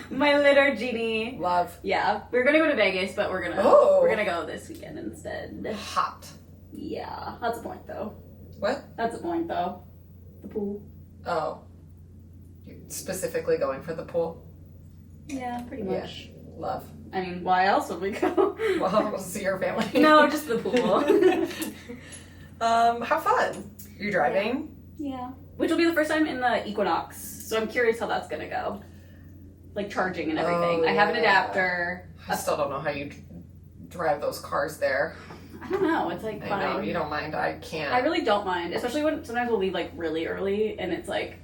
my litter genie. Love. Yeah. We were gonna go to Vegas, but we're gonna go this weekend instead. Hot. Yeah. That's the point, though. What? That's the point, though. The pool. Oh. You're specifically going for the pool? Yeah, pretty much. Yeah. Love. I mean, why else would we go? Well, we'll see your family. No, just the pool. How fun. You're driving? Yeah. Which will be the first time in the Equinox, so I'm curious how that's gonna go. Like charging and everything. I have an adapter. I still don't know how you drive those cars there. I don't know. It's like fine. I know, you don't mind. I can't. I really don't mind, especially when sometimes we'll leave like really early, and it's like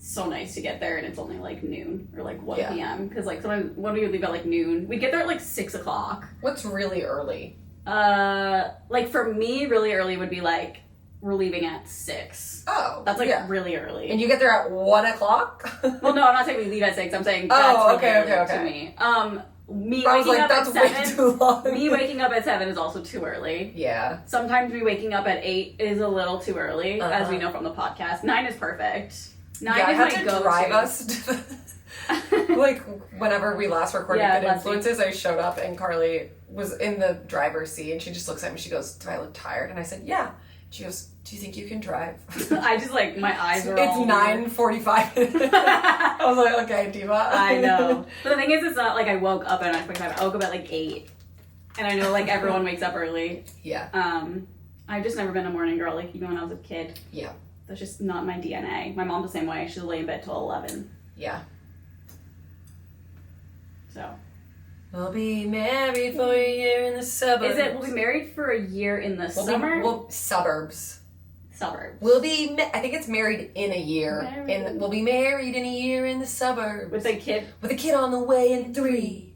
so nice to get there, and it's only like noon or like 1 p.m. Because like sometimes when we would leave at like noon, we'd get there at like 6 o'clock. What's really early? Like for me, really early would be like we're leaving at 6. Oh, that's like really early. And you get there at 1 o'clock? Well, no, I'm not saying we leave at 6. I'm saying that's really early to me. Me I was waking like, up that's at way 7. too long. Me waking up at 7 is also too early. Yeah. Sometimes me waking up at 8 is a little too early, as we know from the podcast. 9 is perfect. 9 is I had my to go-to. drive us to like whenever we last recorded Good Influences, I showed up and Carly was in the driver's seat and she just looks at me. She goes, "Do I look tired?" And I said, "Yeah." She goes, "Do you think you can drive?" I just like my eyes are. It's 9:45. I was like, "Okay, Diva." I know, but the thing is, it's not like I woke up at 9:45. I woke up at like 8, and I know like everyone wakes up early. Yeah. I've just never been a morning girl, like even when I was a kid. Yeah. That's just not my DNA. My mom's the same way. She'll lay in bed till 11. Yeah. So. We'll be married for a year in the suburbs. Is it, we'll be married for a year in the summer? Suburbs. Suburbs. We'll be, I think it's married in a year. We'll be married in a year in the suburbs. With a kid? With a kid on the way in 3.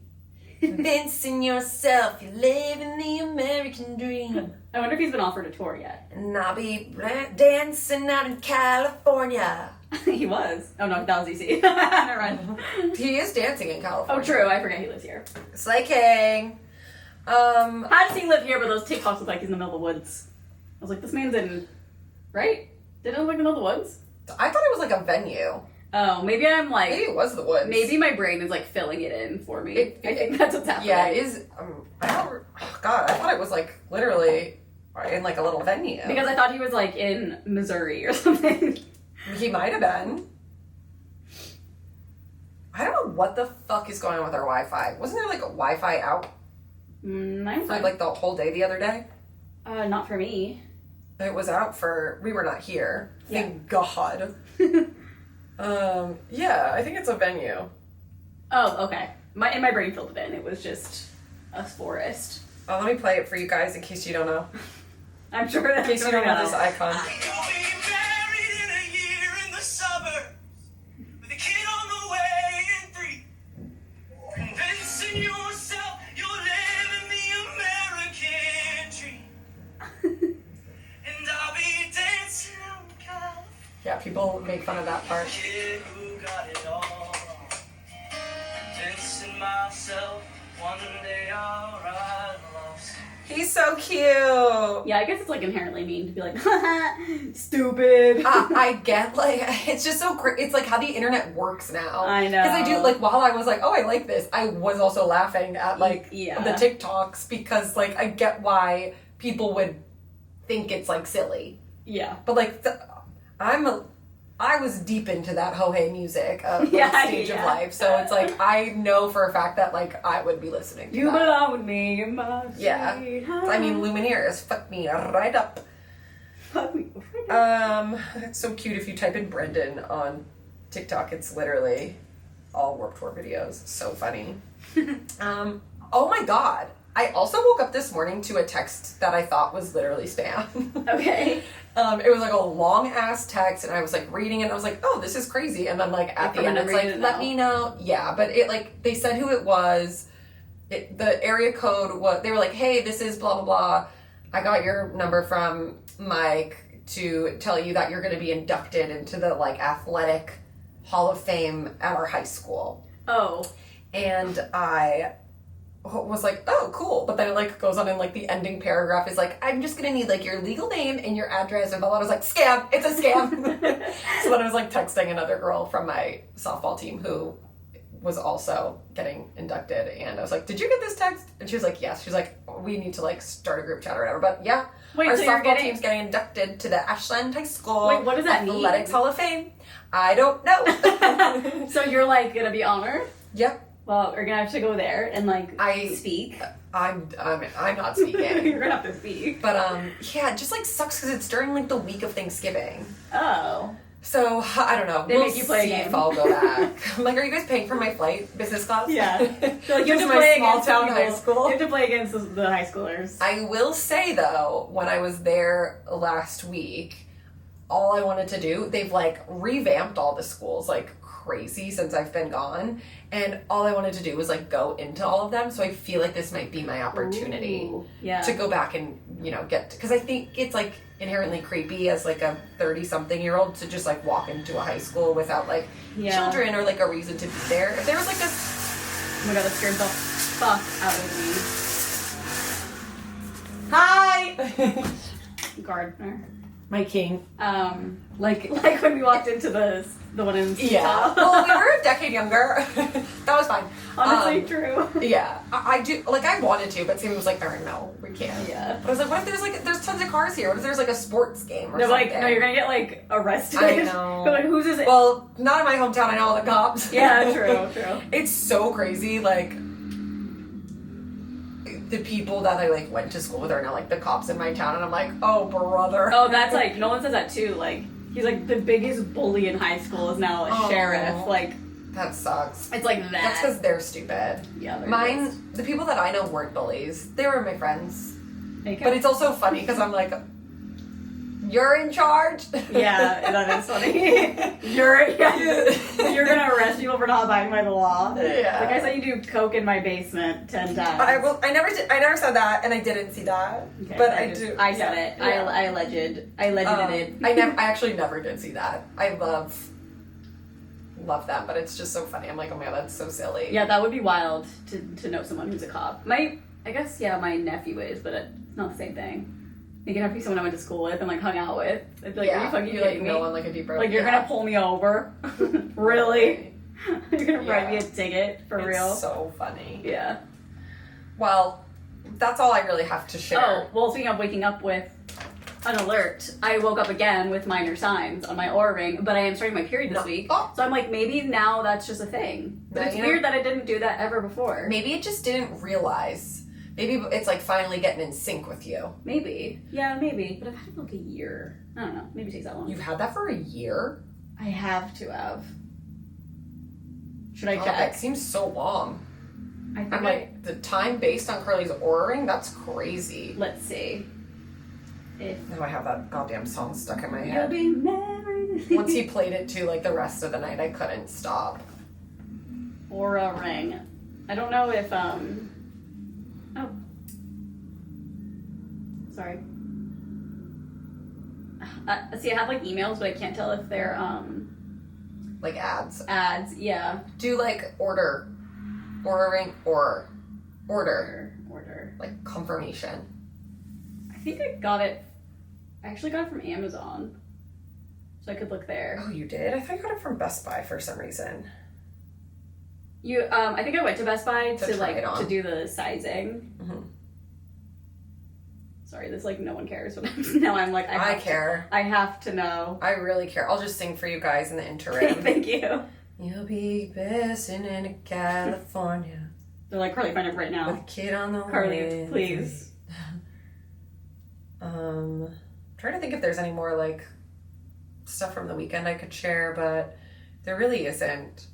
Convincing yourself you're living the American dream. I wonder if he's been offered a tour yet. And I'll be dancing out in California. He was. Oh no, that was DC. Never mind. He is dancing in California. Oh true, I forget he lives here. Slay King. How does he live here, but those TikToks look like he's in the middle of the woods? I was like, this man's in, right? Didn't it look like the middle of the woods? I thought it was like a venue. Oh, maybe I'm like... Maybe it was the woods. Maybe my brain is like filling it in for me. I think that's what's happening. Yeah, it is. I thought it was like literally in like a little venue. Because I thought he was like in Missouri or something. He might have been. I don't know what the fuck is going on with our Wi-Fi. Wasn't there like a Wi-Fi out for like the whole day the other day? Not for me. It was out for... We were not here. Thank God. Yeah, I think it's a venue. Oh, okay. My brain filled it in. It was just a forest. Oh, let me play it for you guys in case you don't know. I'm sure that in case you don't know this icon. make fun of that part. Kid who got it all. Convincing myself one day I'll ride lost. He's so cute. Yeah, I guess it's like inherently mean to be like, stupid. I get like it's just so great. It's like how the internet works now. I know. Because I do like while I was like, oh, I like this, I was also laughing at like the TikToks because like I get why people would think it's like silly. Yeah. But like I was deep into that ho-hey music of stage of life, so it's like I know for a fact that like I would be listening to You that. belong with me in my Yeah. sweetheart. I mean, Lumineers, fuck me right up. Fuck me. It's so cute if you type in Brendan on TikTok, it's literally all Warped Tour videos. So funny. Oh my god. I also woke up this morning to a text that I thought was literally spam. Okay. It was like a long ass text and I was like reading it and I was like, oh, this is crazy. And then like at the end it's like, let me know. Yeah, but it like, they said who it was. The area code was, they were like, hey, this is blah, blah, blah. I got your number from Mike to tell you that you're going to be inducted into the like athletic Hall of Fame at our high school. Oh. And I was like, oh, cool. But then it like goes on in like the ending paragraph is like, I'm just gonna need like your legal name and your address. And I was like, scam, it's a scam. So then I was like texting another girl from my softball team who was also getting inducted. And I was like, did you get this text? And she was like, yes. She's like, we need to like start a group chat or whatever. But yeah, wait, our so softball team's getting inducted to the Ashland High School Wait, what does that mean? Athletics Hall of Fame. I don't know. So you're like gonna be honored? Yep. Well, we're gonna have to go there and like speak. I'm not speaking. You're gonna have to speak. But yeah, it just like sucks because it's during like the week of Thanksgiving. Oh. So I don't know. They make you play a game. If I'll go back. I'm like, are you guys paying for my flight, business class? Yeah. So like, you have to my play small against town people. high school. You have to play against the high schoolers. I will say though, when I was there last week, all I wanted to do, they've like revamped all the schools like crazy since I've been gone, and all I wanted to do was like go into all of them. So I feel like this might be my opportunity to go back and get, because I think it's like inherently creepy as like a 30-something-year-old to just like walk into a high school without like children or like a reason to be there. If there was like a oh my god, that scared the fuck out of me. hi Gardner. my king. Like when we walked into the one in Yeah. Well, we were a decade younger. That was fine. Honestly, true. Yeah. I do, like, I wanted to, but Sammy was like, Erin, no, we can't. Yeah. But I was like, what if there's tons of cars here? What if there's like a sports game or No, something? like, no, you're gonna get like arrested. I know. But like, whose is it? Well, not in my hometown, I know all the cops. Yeah, true. It's so crazy, like, the people that I like went to school with are now like the cops in my town, and I'm like, oh brother. Oh, that's like, Nolan says that too, like, he's like the biggest bully in high school is now a sheriff, like. That sucks. It's like that. That's because they're stupid. Yeah, Mine, the people that I know weren't bullies. They were my friends. Okay. But it's also funny because I'm like, you're in charge? Yeah, that is funny. You're gonna arrest people for not abiding by the law. Yeah. Like I said, you do coke in my basement 10 times. I never said that, and I didn't see that. Okay, But I do. I said it. Yeah. I alleged it. I actually never did see that. I love them, but it's just so funny. I'm like, oh my god, that's so silly. Yeah, that would be wild to know someone who's a cop. I guess my nephew is, but it's not the same thing. You can have to be someone I went to school with and like hung out with. I'd be like, are you fucking kidding me? Know on like a deeper like you're gonna pull me over? Really? You're gonna write me a ticket for real? It's so funny. Yeah. Well, that's all I really have to share. Oh, well, speaking of waking up with an alert, I woke up again with minor signs on my Oura ring, but I am starting my period this week. Oh. So I'm like, maybe now that's just a thing. But it's weird that I didn't do that ever before. Maybe it just didn't realize. Maybe it's like finally getting in sync with you. Maybe. Yeah, maybe. But I've had it for like a year. I don't know. Maybe it takes that long. You've had that for a year? I have to have. Should I check? That seems so long. I'm like, the time based on Carly's Oura ring? That's crazy. Let's see. Now I have that goddamn song stuck in my head. You'll be married. Once he played it to like the rest of the night, I couldn't stop. Oura ring. I don't know if oh. Sorry. See, I have like emails, but I can't tell if they're Like ads. ads. Yeah. Do like ordering or order. Like confirmation. I think I actually got it from Amazon. So I could look there. Oh, you did? I thought you got it from Best Buy for some reason. I think I went to Best Buy To try it on. to do the sizing. Mm-hmm. Sorry, this like no one cares. But now I'm like I care. I have to know. I really care. I'll just sing for you guys in the interim. Thank you. You'll be besting in California. They're like, Carly, find it right now. With a kid on the Carly, way. please. Trying to think if there's any more like stuff from the weekend I could share, but there really isn't.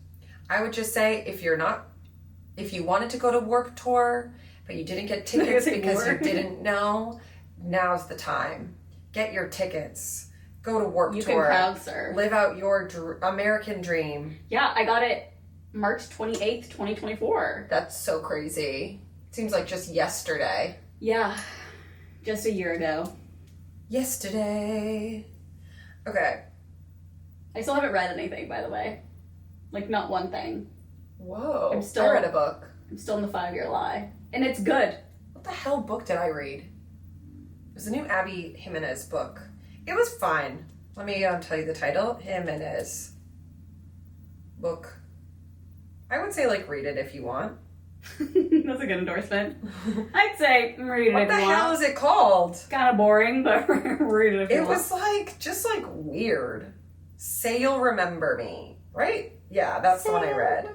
I would just say if you wanted to go to Warped Tour, but you didn't get tickets because you didn't know, now's the time. Get your tickets. Go to Warped Tour. You can crowdsurf. Live out your American dream. Yeah, I got it March 28th, 2024. That's so crazy. Seems like just yesterday. Yeah, just a year ago. Yesterday. Okay. I still haven't read anything, by the way. Like, not one thing. Whoa. I read a book. I'm still in the 5-year lie. And it's good. What the hell book did I read? It was a new Abby Jimenez book. It was fine. Let me tell you the title. Jimenez book. I would say, like, read it if you want. That's a good endorsement. I'd say read it What if the you hell want. is it called? It's kind of boring, but read it if you It want. was like, just like weird. Say You'll Remember Me, right? Yeah, that's the one I read.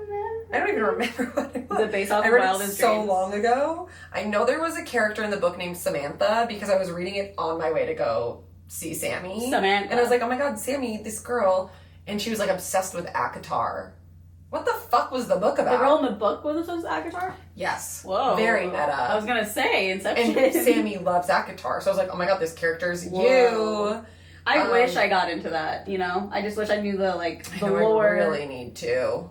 I don't even remember what it was. Is it based off I of read it Wildest so Dreams? long ago. I know there was a character in the book named Samantha because I was reading it on my way to go see Sammy. Samantha. And I was like, oh my god, Sammy, this girl. And she was like obsessed with Akatar. What the fuck was the book about? The girl in the book was obsessed with Akatar? Yes. Whoa. Very meta. I was gonna say Inception. And Sammy loves Akatar. So I was like, oh my god, this character's Whoa. you. I wish I got into that, you know? I just wish I knew the I lore. I really need to.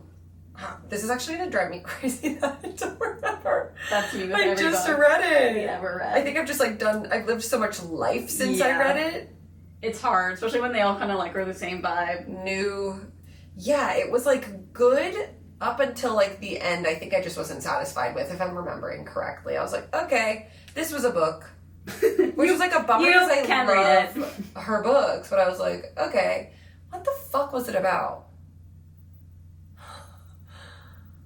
This is actually going to drive me crazy that I don't remember. That's me with I every just book read we it. ever read. I think I've just like I've lived so much life since I Yeah. read it. It's hard, especially when they all kind of like are the same vibe. Yeah, it was like good up until like the end. I think I just wasn't satisfied with, if I'm remembering correctly. I was like, okay, this was a book. Which was like a bummer because I can love read it. her books, but I was like, okay, what the fuck was it about?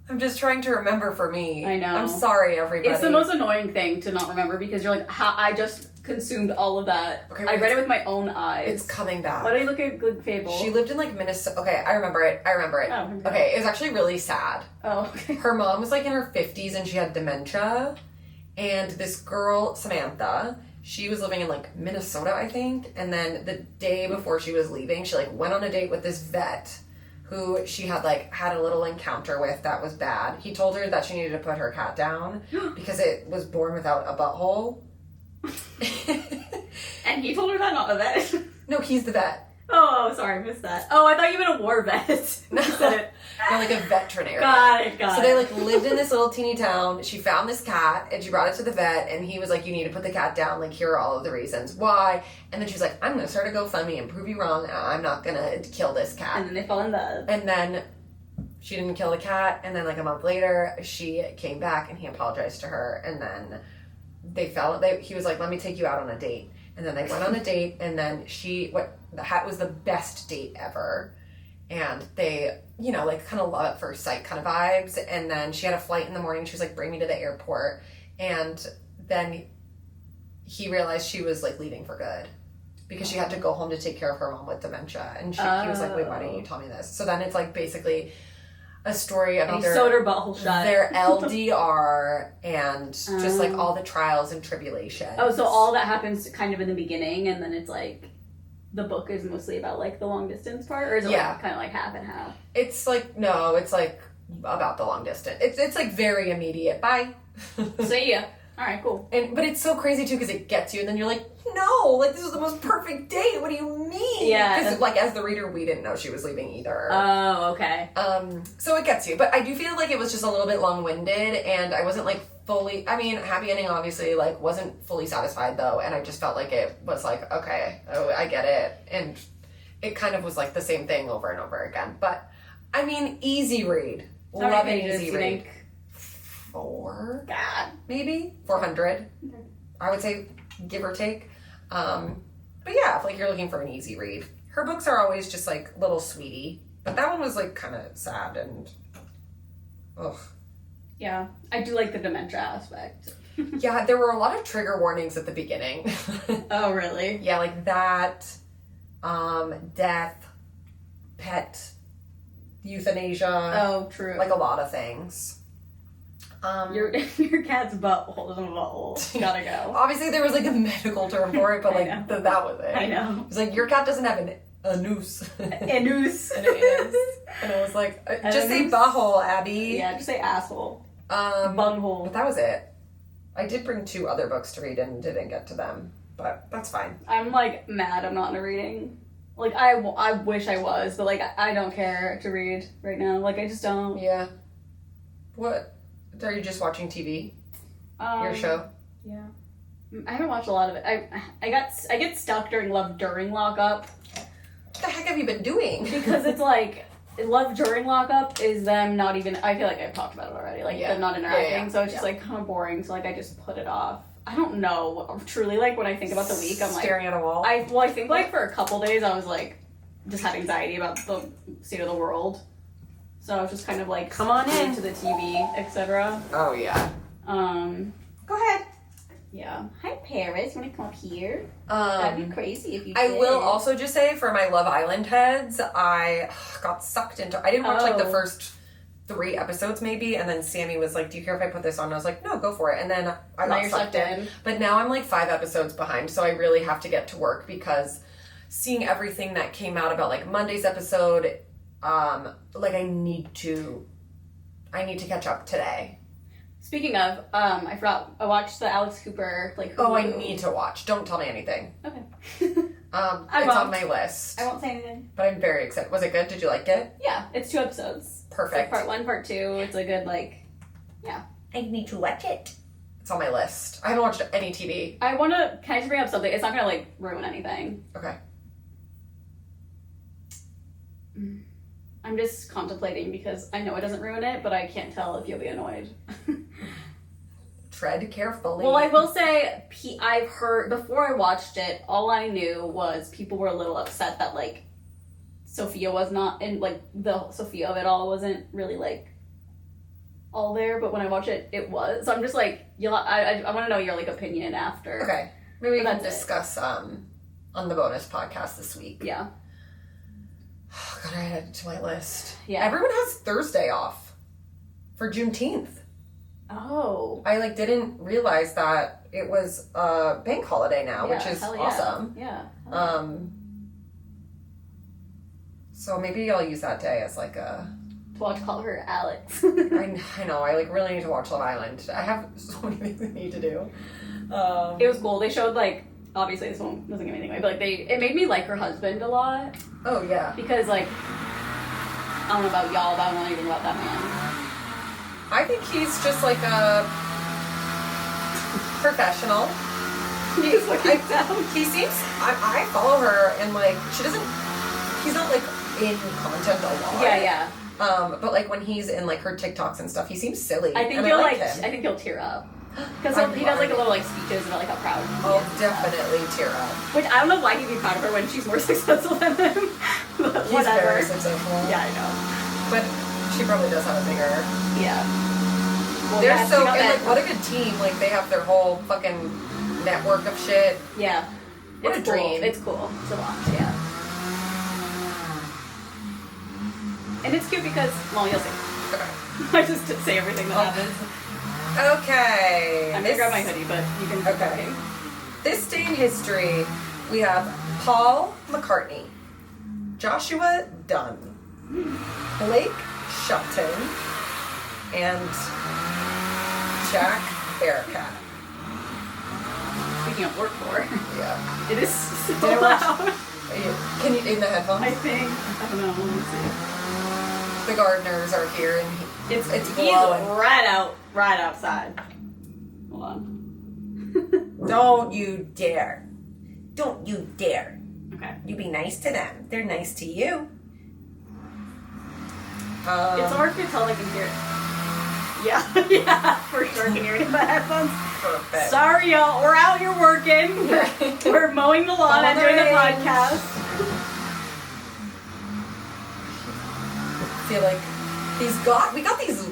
I'm just trying to remember for me. I know. I'm sorry, everybody. It's the most annoying thing to not remember because you're like, I just consumed all of that. Okay, I read it with my own eyes. It's coming back. Why do you look at Good Fable? She lived in like Minnesota. Okay, I remember it. Oh, Okay, it was actually really sad. Oh, okay. Her mom was like in her 50s and she had dementia. And this girl, Samantha, she was living in like Minnesota, I think. And then the day before she was leaving, she like went on a date with this vet who she had like had a little encounter with that was bad. He told her that she needed to put her cat down because it was born without a butthole. And he told her that, not a vet. No, he's the vet. Oh, sorry, I missed that. Oh, I thought you meant a war vet. You said it. No, like a veterinarian. Got it. So they like lived in this little teeny town. She found this cat and she brought it to the vet and he was like, you need to put the cat down. Like, here are all of the reasons why. And then she's like, I'm going to start a GoFundMe and prove you wrong. I'm not going to kill this cat. And then they fall in love. And then she didn't kill the cat. And then like a month later, she came back and he apologized to her. And then he was like, let me take you out on a date. And then they went on a date and then that was the best date ever. And they, you know, like kind of love at first sight kind of vibes. And then she had a flight in the morning. She was like, bring me to the airport. And then he realized she was like leaving for good because she had to go home to take care of her mom with dementia. And he was like, wait, why didn't you tell me this? So then it's like basically a story about sewed her butthole shut. their LDR and just like all the trials and tribulations. Oh, so all that happens kind of in the beginning and then it's like the book is mostly about like the long distance part, or is it like, kind of like half and half? It's like no, it's like about the long distance. It's like very immediate. Bye. See ya. All right, cool. But it's so crazy too because it gets you, and then you're like, no, like this was the most perfect date. What do you mean? Yeah. Because like as the reader, we didn't know she was leaving either. Oh, okay. So it gets you, but I do feel like it was just a little bit long-winded, and I wasn't like fully. I mean, happy ending obviously like wasn't fully satisfied though, and I just felt like it was like okay, oh, I get it, and it kind of was like the same thing over and over again. But I mean, easy read. How Love many an pages easy do you read. think? 4, God. maybe 400. Okay. I would say, give or take. But yeah, if like you're looking for an easy read, her books are always just like little sweetie. But that one was like kind of sad and, ugh. Yeah, I do like the dementia aspect. Yeah, there were a lot of trigger warnings at the beginning. Oh, really? Yeah, like that, death, pet, euthanasia. Oh, true. Like a lot of things. Your cat's butthole isn't a butthole. Gotta go. Obviously, there was like a medical term for it, but like that was it. I know. It was like your cat doesn't have a noose. A noose. And it is. And it was like, just say butthole, Abby. Yeah, just say asshole. But Bunghole. that was it. I did bring 2 other books to read and didn't get to them, but that's fine. I'm like mad I'm not in a reading. Like I wish I was, but like I don't care to read right now. Like I just don't. Yeah. What? Are you just watching TV? Your show? Yeah. I haven't watched a lot of it. I get stuck during Love During Lockup. What the heck have you been doing? Because it's like Love During Lockup is them not even. I feel like I've talked about it already. Like them not interacting, so it's just like kind of boring. So like I just put it off. I don't know. Truly, like when I think about the week, I'm like staring at a wall. I think like for a couple days I was like just had anxiety about the state of the world. So I was just kind of like come on in to the TV, etc. Oh yeah. Go ahead. Yeah. Hi Paris, wanna come up here? Um, That'd be crazy if you I did. will also just say for my Love Island heads, I got sucked into. I didn't watch like the first 3 episodes maybe, and then Sammy was like, "Do you care if I put this on?" And I was like, "No, go for it." And then I got sucked in. But now I'm like 5 episodes behind, so I really have to get to work because seeing everything that came out about like Monday's episode, like I need to catch up today. Speaking of, I forgot. I watched the Alex Cooper like. Oh, I need to watch. Don't tell me anything. Okay. It's on my list. I won't say anything. But I'm very excited. Was it good? Did you like it? Yeah, it's 2 episodes. Perfect. Like part 1, part 2. It's a good yeah. I need to watch it. It's on my list. I haven't watched any TV. Can I just bring up something? It's not gonna like ruin anything. Okay. I'm just contemplating because I know it doesn't ruin it, but I can't tell if you'll be annoyed. Tread carefully. Well, I will say, I've heard, before I watched it, all I knew was people were a little upset that, like, Sophia was not, and, like, the Sophia of it all wasn't really, like, all there, but when I watch it, it was. So I'm just, like, I want to know your, like, opinion after. Okay. Maybe we can That's discuss, on the bonus podcast this week. Yeah. Oh, God, I added it to my list. Yeah. Everyone has Thursday off for Juneteenth. Oh. I like didn't realize that it was a bank holiday now, which is awesome. Yeah. So maybe I'll use that day as like a to watch Call Her Alex. I know. I like really need to watch Love Island. I have so many things I need to do. It was cool. They showed like obviously this one doesn't give anything away, but like it made me like her husband a lot. Oh yeah. Because like I don't know about y'all, but I don't know anything about that man. I think he's just like a professional. He seems. I follow her and like she doesn't. He's not like in content a lot. Yeah. But like when he's in like her TikToks and stuff, he seems silly. I think you'll I think you'll tear up because he does like a little like speeches about like how proud. I'll definitely tear up. Which I don't know why he'd be proud of her when she's more successful than him. But he's very successful. Yeah, I know. But she probably does have a bigger. Yeah. Well, they're so and like what a good team. Like they have their whole fucking network of shit. Yeah. What a dream. It's cool to watch. Yeah. And it's cute because, well, you'll see. Okay. I just did say everything that happens. Okay. I'm gonna grab my hoodie, but you can keep talking. This day in history, we have Paul McCartney, Joshua Dunn, Blake Shelton, and Jack Bearcat. can't work for. Yeah. It is so Dinner watch? loud. Can you in the headphones? I think. I don't know. Let me see. The gardeners are here and it's He's blowing. right outside. Hold on. Don't you dare. Don't you dare. Okay. You be nice to them. They're nice to you. It's hard to tell I can hear it. Yeah, yeah, for sure I can hear it in the headphones. Perfect. Sorry, y'all. We're out here working. We're mowing the lawn and doing a podcast. I feel like we got these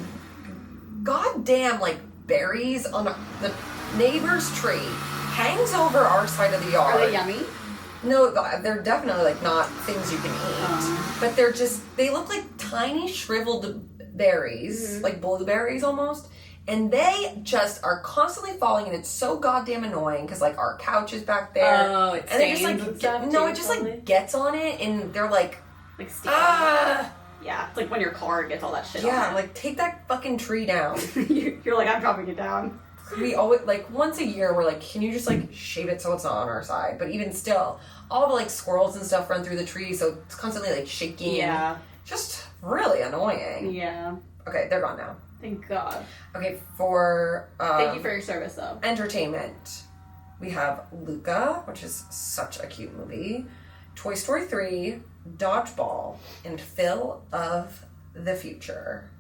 goddamn like berries on the neighbor's tree. Hangs over our side of the yard. Are they yummy? No, they're definitely like not things you can eat. But they look like tiny shriveled berries, like blueberries almost. And they just are constantly falling, and it's so goddamn annoying because like our couch is back there. Oh, it and they just stains like and stuff no, too, it just probably. like gets on it, and they're like Sticky. Yeah, it's like when your car gets all that shit on yeah, it. like take that fucking tree down. You're like, I'm dropping it down. We always like once a year we're like, can you just like shave it so it's not on our side? But even still, all the like squirrels and stuff run through the tree, so it's constantly like shaking. Yeah. Just really annoying. Yeah. Okay, they're gone now. Thank God. Okay, for Thank you for your service, though. entertainment, we have Luca, which is such a cute movie, Toy Story 3, Dodgeball, and Phil of the Future.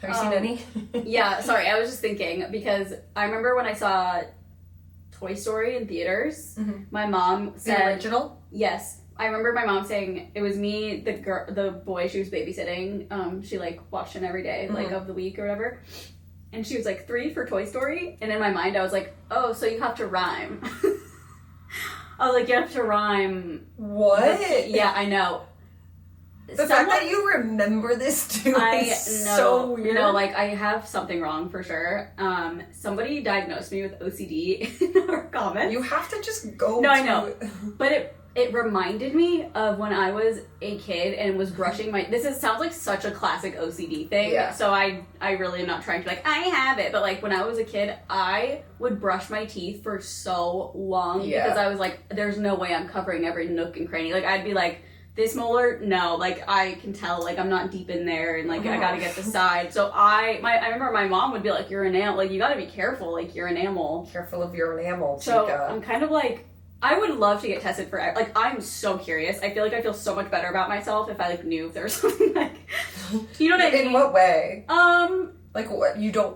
Have you seen any? Yeah, sorry, I was just thinking, because I remember when I saw Toy Story in theaters, my mom said... The original? Yes. I remember my mom saying it was me, the boy she was babysitting. She like watched him every day, like of the week or whatever. And she was like 3 for Toy Story. And in my mind, I was like, oh, so you have to rhyme. I was like, you have to rhyme. What? Yeah, I know. The fact that you remember this too is so weird. No, like I have something wrong for sure. Somebody diagnosed me with OCD in our comments. You have to just go. No, I know. But it reminded me of when I was a kid and was brushing my... sounds like such a classic OCD thing. Yeah. So I really am not trying to be like, I have it. But like when I was a kid, I would brush my teeth for so long because I was like, there's no way I'm covering every nook and cranny. Like I'd be like, this molar, no, like I can tell, like I'm not deep in there, and like I gotta get the side. So I remember my mom would be like, your enamel, like you gotta be careful, like your enamel. Careful of your enamel, So chica. I'm kind of like, I would love to get tested for, like I'm so curious. I feel like I feel so much better about myself if I like knew if there was something like, you know what I mean? In what way? Like what you don't?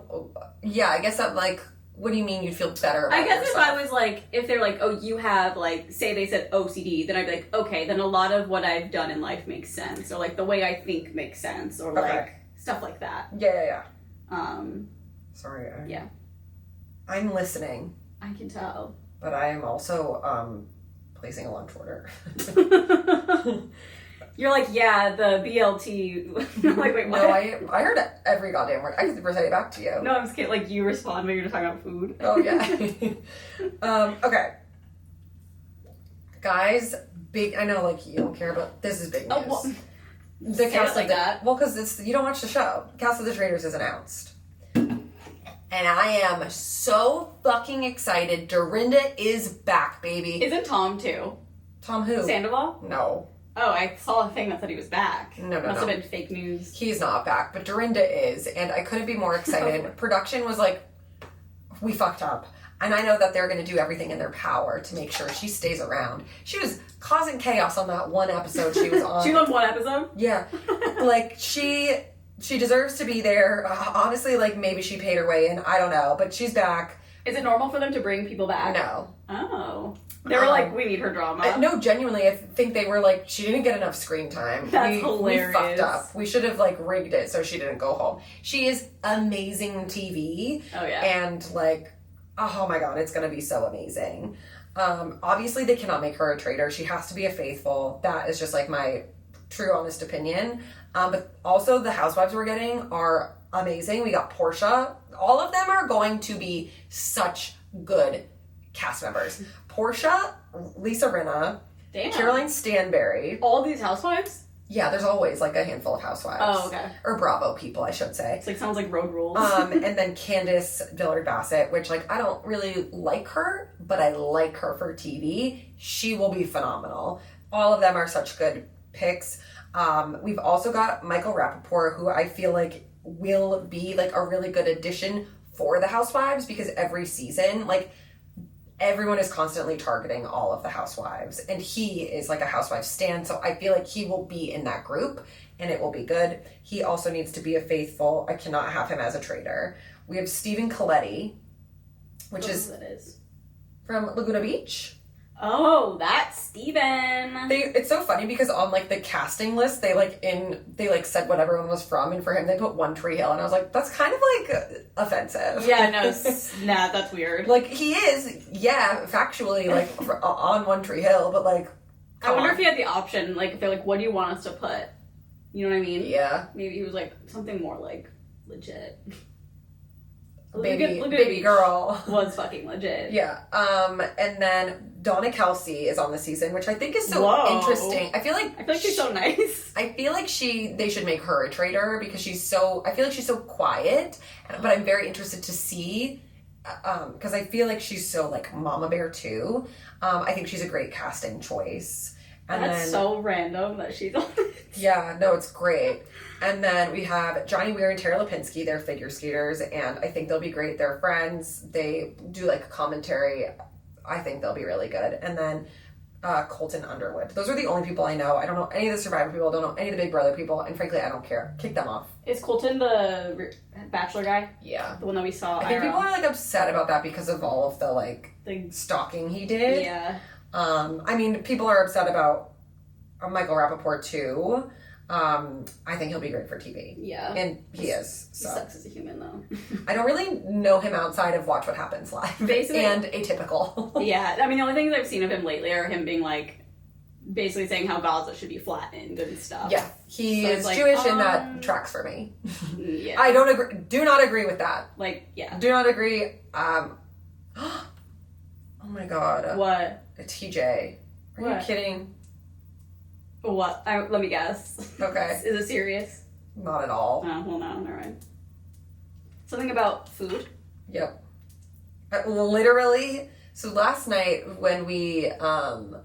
Yeah, I guess that like. What do you mean you'd feel better about I guess yourself? if I was like, if they're like, oh, you have like, say they said OCD, then I'd be like, okay, then a lot of what I've done in life makes sense, or like the way I think makes sense, or like stuff like that. Yeah. Sorry. Yeah. I'm listening. I can tell. But I am also placing a lunch order. You're like, yeah, the BLT. I'm like, wait, what? No, I heard every goddamn word. I can recite it back to you. No, I'm just kidding. Like, you respond when you're just talking about food. Oh, yeah. Okay. Guys, big... I know, like, you don't care, but this is big news. Oh, well, the cast like of the, that. Well, because you don't watch the show. Cast of the Traitors is announced. And I am so fucking excited. Dorinda is back, baby. Isn't Tom, too? Tom who? Sandoval? No. Oh, I saw a thing that said he was back. No. Must have been fake news. He's not back, but Dorinda is, and I couldn't be more excited. Production was like, we fucked up. And I know that they're going to do everything in their power to make sure she stays around. She was causing chaos on that one episode she was on. She was on one episode? Yeah. Like, she deserves to be there. Honestly, like, maybe she paid her way in. I don't know, but she's back. Is it normal for them to bring people back? No. Oh. They were like, we need her drama. No, genuinely, I think they were like, she didn't get enough screen time. That's hilarious. We fucked up. We should have like rigged it so she didn't go home. She is amazing TV. Oh, yeah. And like, oh my god, it's gonna be so amazing. Obviously, they cannot make her a traitor. She has to be a faithful. That is just like my true, honest opinion. But also, the housewives we're getting are amazing. We got Portia. All of them are going to be such good cast members. Portia, Lisa Rinna, Damn. Caroline Stanberry. All these housewives? Yeah, there's always like a handful of housewives. Oh, okay. Or Bravo people, I should say. It's like sounds like Road Rules. And then Candace Dillard Bassett, which like I don't really like her, but I like her for TV. She will be phenomenal. All of them are such good picks. We've also got Michael Rappaport, who I feel like will be like a really good addition for the housewives, because every season, like, everyone is constantly targeting all of the housewives, and he is like a housewife stan, so I feel like he will be in that group and it will be good. He also needs to be a faithful. I cannot have him as a traitor. We have Stephen Coletti, which is from Laguna Beach. Oh, that's Steven. It's so funny because on like the casting list, they said what everyone was from, and for him they put One Tree Hill, and I was like, that's kind of like offensive. Yeah, no, nah, that's weird. Like he is, yeah, factually like on One Tree Hill, but like, I wonder if he had the option, like if they're like, what do you want us to put? You know what I mean? Yeah. Maybe he was like something more like legit. Baby girl was fucking legit. Yeah. And then Donna Kelsey is on the season, which I think is so interesting. I feel like she's so nice. I feel like they should make her a traitor because I feel like she's so quiet, but I'm very interested to see, because I feel like she's so like mama bear too. I think she's a great casting choice. And that's so random that she's on it. Yeah, no, it's great. And then we have Johnny Weir and Tara Lipinski. They're figure skaters, and I think they'll be great. They're friends. They do like commentary. I think they'll be really good. And then Colton Underwood. Those are the only people I know. I don't know any of the Survivor people. I don't know any of the Big Brother people. And frankly, I don't care. Kick them off. Is Colton the Bachelor guy? Yeah. The one that we saw. I think people are like upset about that because of all of the like stalking he did. Yeah. I mean, people are upset about Michael Rappaport too. I think he'll be great for TV. Yeah. And he is. So. He sucks as a human, though. I don't really know him outside of Watch What Happens Live. Basically. And Atypical. Yeah. I mean, the only things I've seen of him lately are him being like, basically saying how Gaza should be flattened and stuff. Yeah. He is like, Jewish and that tracks for me. Yeah. I don't agree. Do not agree with that. Like, yeah. Do not agree. Oh my God. What? TJ. Are you kidding? What? Let me guess. Okay. Is it serious? Not at all. Oh, well, no, never mind. Something about food? Yep. Literally. So last night when we were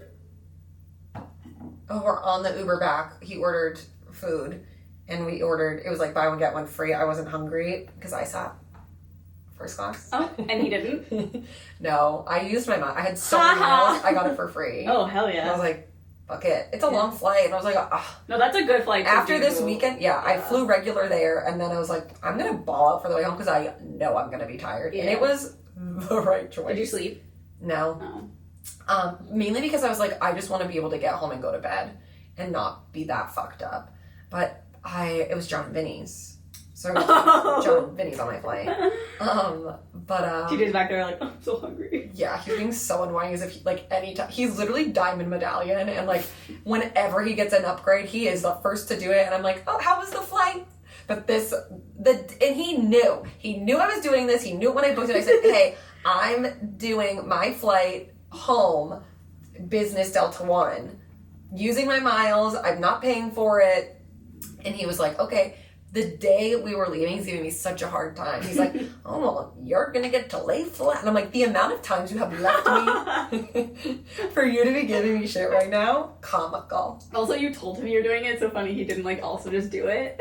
on the Uber back, he ordered food, and it was like buy one, get one free. I wasn't hungry because I sat first class. Oh, and he didn't? No, I used my mind. I had so many meals. I got it for free. Oh, hell yeah. And I was like, fuck it. It's a long flight. And I was like, ah. No, that's a good flight. After this weekend, I flew regular there. And then I was like, I'm going to ball out for the way home because I know I'm going to be tired. Yeah. And it was the right choice. Did you sleep? No. Oh. Mainly because I was like, I just want to be able to get home and go to bed and not be that fucked up. But it was John and Vinny's. So John and Vinny's on my flight. TJ's back there like, I'm so hungry. Yeah, he's being so annoying as if he's literally Diamond Medallion, and like whenever he gets an upgrade, he is the first to do it, and I'm like, oh, how was the flight? But and he knew I was doing this. He knew it when I booked it. I said, hey, I'm doing my flight home, business Delta One, using my miles. I'm not paying for it. And he was like, okay. The day we were leaving, he's giving me such a hard time. He's like, oh, well, you're going to get to lay flat. And I'm like, the amount of times you have left me for you to be giving me shit right now, comical. Also, you told him you were doing it. It's so funny he didn't, like, also just do it.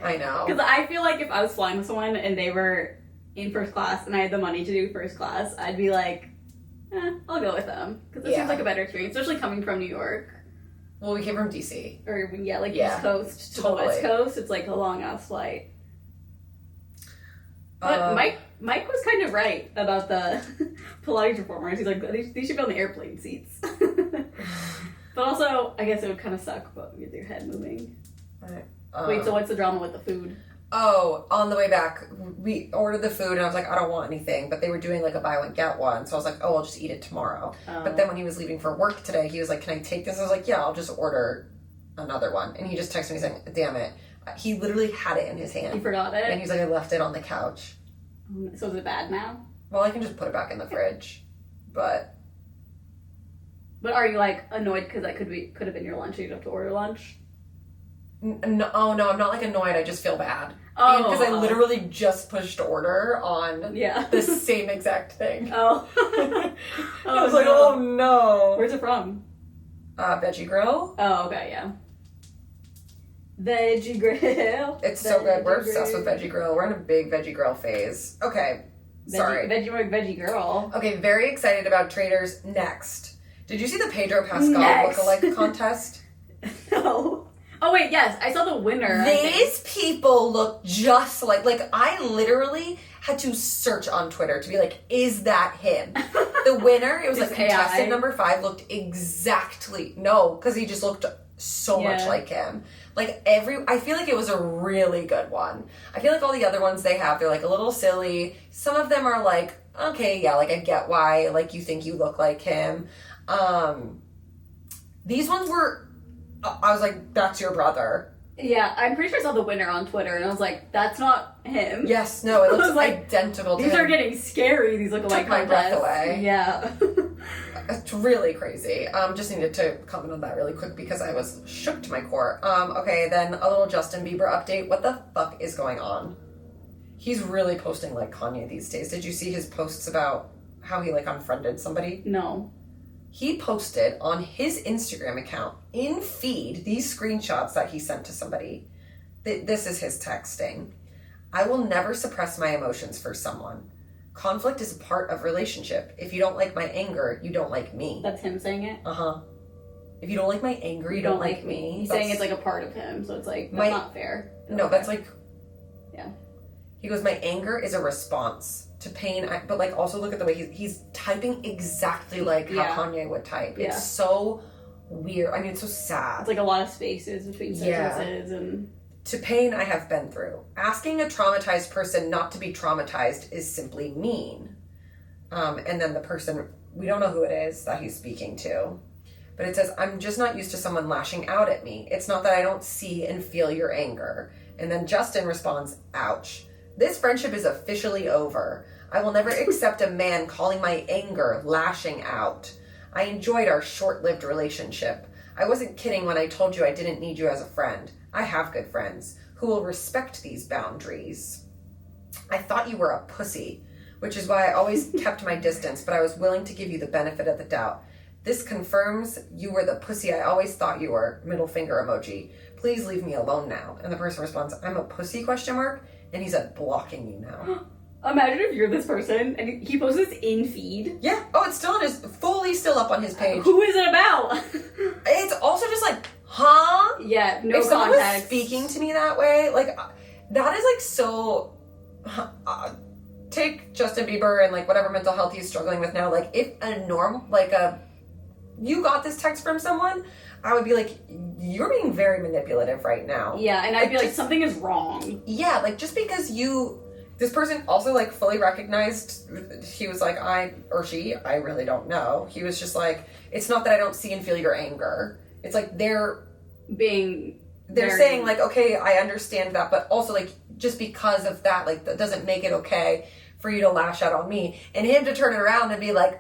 I know. Because I feel like if I was flying with someone and they were in first class and I had the money to do first class, I'd be like, I'll go with them. Because it seems like a better experience, especially coming from New York. Well, we came from DC. Or, East Coast to the West Coast. It's like a long-ass flight. But Mike was kind of right about the Pilates reformers. He's like, these should be on the airplane seats. But also, I guess it would kind of suck with your head moving. Wait, so what's the drama with the food? Oh, on the way back, we ordered the food, and I was like, I don't want anything. But they were doing, like, a buy one, get one. So I was like, oh, I'll just eat it tomorrow. But then when he was leaving for work today, he was like, can I take this? I was like, yeah, I'll just order another one. And he just texted me saying, damn it. He literally had it in his hand. He forgot it? And he's like, I left it on the couch. So is it bad now? Well, I can just put it back in the fridge. But are you, like, annoyed because that could have been your lunch and you'd have to order lunch? No, oh no, I'm not like annoyed. I just feel bad. Oh. Because I literally just pushed order on Yeah. the same exact thing. Oh. I was like, oh no. Where's it from? Veggie Grill. Oh, okay, yeah. Veggie Grill. It's so good. We're obsessed with Veggie Grill. We're in a big Veggie Grill phase. Okay. Sorry. Veggie Girl. Okay, very excited about Traitors. Next. Did you see the Pedro Pascal lookalike contest? No. Oh wait, yes, I saw the winner. These people look just like I literally had to search on Twitter to be like, is that him? The winner, it was like contestant number 5 looked exactly, no, because he just looked so much like him. Like I feel like it was a really good one. I feel like all the other ones they have, they're like a little silly. Some of them are like, okay, yeah, like I get why, like you think you look like him. These ones were, I was like, that's your brother. Yeah, I'm pretty sure I saw the winner on Twitter, and I was like, that's not him. Yes, no, it looks like, identical to him. These are getting scary, these lookalike Took my breath away. Yeah. It's really crazy. Just needed to comment on that really quick because I was shook to my core. Okay, then a little Justin Bieber update. What the fuck is going on? He's really posting like Kanye these days. Did you see his posts about how he like unfriended somebody? No. He posted on his Instagram account in feed these screenshots that he sent to somebody. This is his texting. I will never suppress my emotions for someone. Conflict is a part of relationship. If you don't like my anger, you don't like me. That's him saying it? Uh-huh. If you don't like my anger, you don't like me. He's saying it's like a part of him, so it's like, that's not fair. No, that's like... Yeah. He goes, my anger is a response to pain, but like also look at the way he's typing exactly like how Kanye would type. Yeah. It's so weird. I mean, it's so sad. It's like a lot of spaces between sentences and... To pain I have been through. Asking a traumatized person not to be traumatized is simply mean. And then the person, we don't know who it is that he's speaking to, but it says, I'm just not used to someone lashing out at me. It's not that I don't see and feel your anger. And then Justin responds, ouch. This friendship is officially over. I will never accept a man calling my anger lashing out. I enjoyed our short-lived relationship. I wasn't kidding when I told you I didn't need you as a friend. I have good friends who will respect these boundaries. I thought you were a pussy, which is why I always kept my distance, but I was willing to give you the benefit of the doubt. This confirms you were the pussy I always thought you were. Middle finger emoji. Please leave me alone now. And the person responds, I'm a pussy, ? And he said, blocking you now. Imagine if you're this person and he posts this in feed. Yeah. Oh, it's still fully still up on his page. Who is it about? It's also just like, huh? Yeah, no if someone context. was speaking to me that way, like, that is like so... take Justin Bieber and like whatever mental health he's struggling with now. Like, if you got this text from someone, I would be like, you're being very manipulative right now. Yeah, and I'd be like, something is wrong. Yeah, like, just because this person also, like, fully recognized, he was like, I really don't know. He was just like, it's not that I don't see and feel your anger. It's like, they're saying, like, okay, I understand that, but also, like, just because of that, like, that doesn't make it okay for you to lash out on me. And him to turn it around and be like,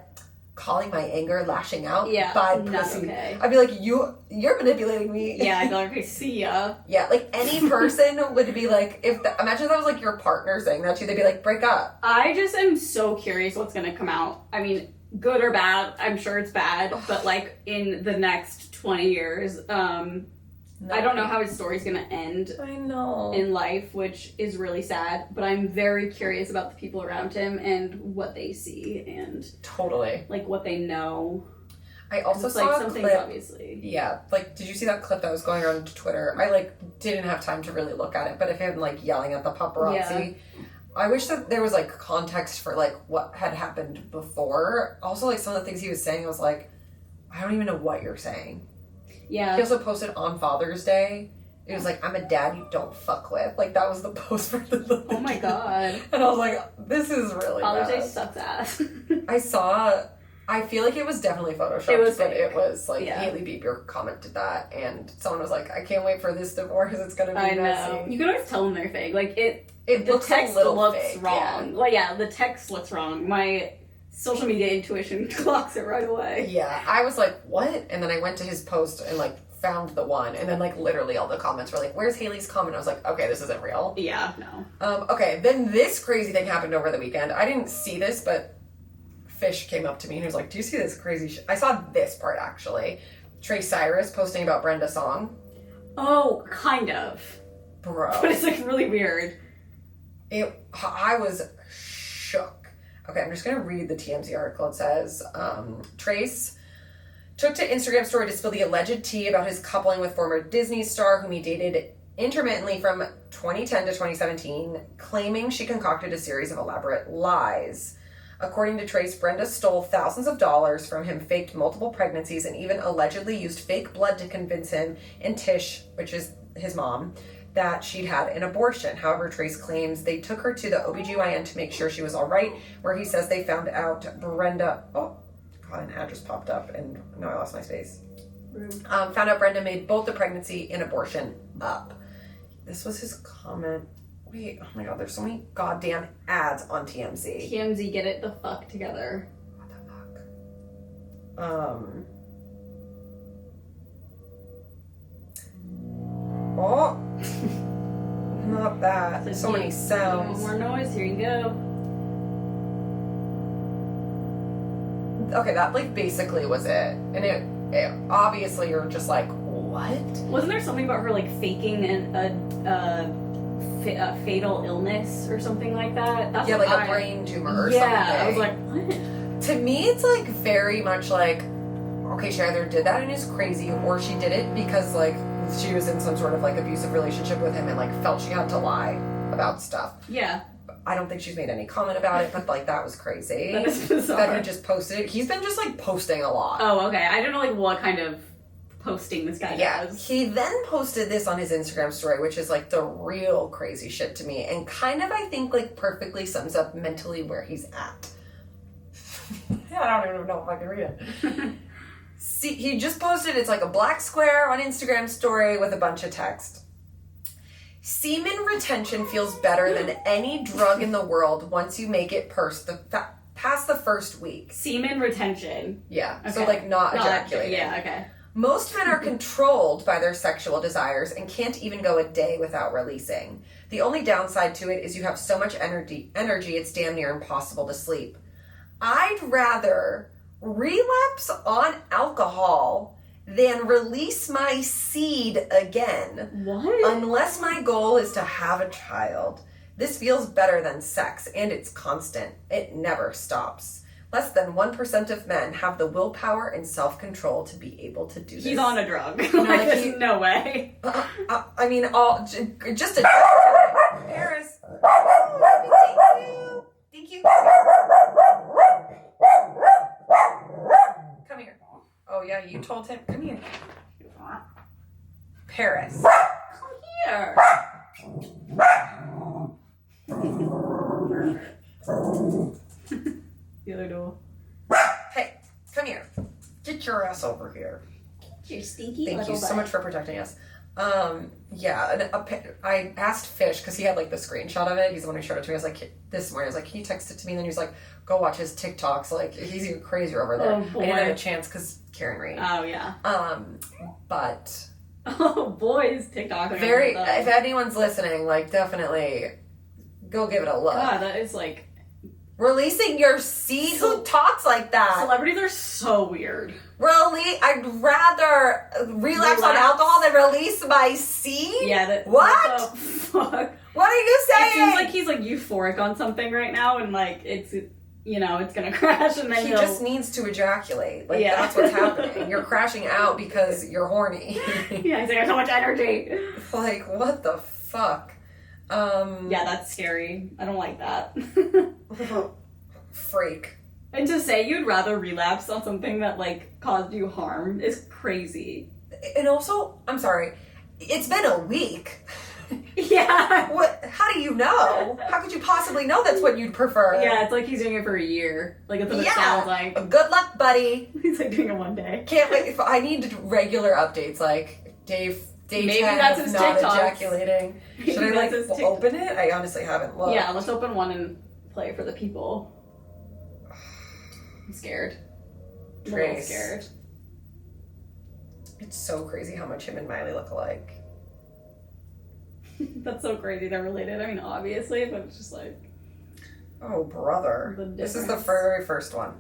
calling my anger lashing out by pussy. Okay. I'd be like, you're manipulating me. Yeah, I'd be like, okay, see ya. Yeah, like any person would be like, imagine if that was like your partner saying that to you, they'd be like, break up. I just am so curious what's gonna come out. I mean, good or bad, I'm sure it's bad, but like in the next 20 years, I don't know how his story's gonna end. I know. In life, which is really sad, but I'm very curious about the people around him and what they see and totally like what they know. I also saw like a some clip, things obviously. Yeah, like did you see that clip that was going around Twitter? I like didn't have time to really look at it, but of him like yelling at the paparazzi. Yeah. I wish that there was like context for like what had happened before. Also, like some of the things he was saying, I was like, I don't even know what you're saying. Yeah. He also posted on Father's Day. It was like, I'm a dad you don't fuck with. Like, that was the post for the little Oh my god. And I was like, this is really Father's bad. Day sucks ass. I feel like it was definitely Photoshopped, it was like, Hailey Bieber commented that, and someone was like, I can't wait for this divorce, it's gonna be messy. You can always tell when they're fake. Like, the looks text a little looks fake, wrong. Yeah. Like, yeah, the text looks wrong. My social media intuition clocks it right away. Yeah, I was like, what? And then I went to his post and like found the one. And then, like, literally all the comments were like, where's Haley's comment? I was like, okay, this isn't real. Yeah, no. Okay, then this crazy thing happened over the weekend. I didn't see this, but Fish came up to me and he was like, do you see this crazy shit? I saw this part, actually. Trey Cyrus posting about Brenda's song. Oh, kind of. Bro. But it's, like, really weird. I was shook. Okay, I'm just going to read the TMZ article. It says, Trace took to Instagram story to spill the alleged tea about his coupling with former Disney star whom he dated intermittently from 2010 to 2017, claiming she concocted a series of elaborate lies. According to Trace, Brenda stole thousands of dollars from him, faked multiple pregnancies, and even allegedly used fake blood to convince him and Tish, which is his mom, that she'd had an abortion. However, Trace claims they took her to the OBGYN to make sure she was all right, where he says they found out Brenda... Oh, God, an ad just popped up, and no, I lost my space. Found out Brenda made both the pregnancy and abortion up. This was his comment. Wait, oh my God, there's so many goddamn ads on TMZ. TMZ, get it the fuck together. What the fuck? Oh, not that. So many sounds. More noise. Here you go. Okay, that like basically was it, and it obviously you're just like, what? Wasn't there something about her like faking a fatal illness or something like that? That's Yeah, what like a brain tumor or something. Yeah, I was like, what? To me, it's like very much like, okay, she either did that and is crazy, or she did it because like she was in some sort of like abusive relationship with him and like felt she had to lie about stuff. Yeah. I don't think she's made any comment about it, but like that was crazy. That is bizarre. That he just posted it. He's been just like posting a lot. Oh, okay. I don't know like what kind of posting this guy does. He then posted this on his Instagram story, which is like the real crazy shit to me, and kind of I think like perfectly sums up mentally where he's at. I don't even know if I can read it. See, he just posted, it's like a black square on Instagram story with a bunch of text. Semen retention feels better than any drug in the world once you make it past the first week. Semen retention. Yeah, Okay. so like not ejaculating. Yeah, okay. Most men are controlled by their sexual desires and can't even go a day without releasing. The only downside to it is you have so much energy it's damn near impossible to sleep. I'd rather relapse on alcohol than release my seed again. What? Unless my goal is to have a child. This feels better than sex, and it's constant. It never stops. Less than 1% of men have the willpower and self-control to be able to do this. He's on a drug. No, like, there's no way. I mean, just a... Paris. Thank you. Come here. Oh, yeah, you told him. Come here. Paris. Come here. The other door. Hey, come here. Get your ass over here. You stinky Thank little you so butt. much for protecting us. Yeah, I asked Fish, because he had like the screenshot of it. He's the one who showed it to me. I was like, this morning, I was like, can you text it to me? And then he was like, go watch his TikToks. Like, he's even crazier over there. Oh, boy. I didn't have a chance because Karen Reed. Oh, yeah. But Oh, boys, TikTok. if anyone's listening, like, definitely go give it a look. God, that is like... Releasing your seed? Who talks like that? Celebrities are so weird. I'd rather relapse on alcohol than release my seed? Yeah, that... What? the fuck? What are you saying? It seems like he's like euphoric on something right now, and like it's, you know, it's gonna crash, and then he just needs to ejaculate. Like, Yeah. that's what's happening. You're crashing out because you're horny. Yeah, he's like, I have so much energy. Like, what the fuck? Yeah, that's scary. I don't like that. Freak. And to say you'd rather relapse on something that like caused you harm is crazy. And also, I'm sorry, it's been a week. Yeah. What? How do you know? How could you possibly know that's what you'd prefer? Yeah, it's like he's doing it for a year. Like that's what it sounds like. Good luck, buddy. He's like doing it one day. Can't wait. If I need regular updates, like day Maybe 10 that's of his not TikToks. ejaculating. Should I Maybe like that's his open it? I honestly haven't looked. Yeah, let's open one and play for the people. I'm scared. I'm a little Trace. scared. It's so crazy how much him and Miley look alike. That's so crazy they're related. I mean, obviously, but it's just like... Oh, brother. This is the very first one.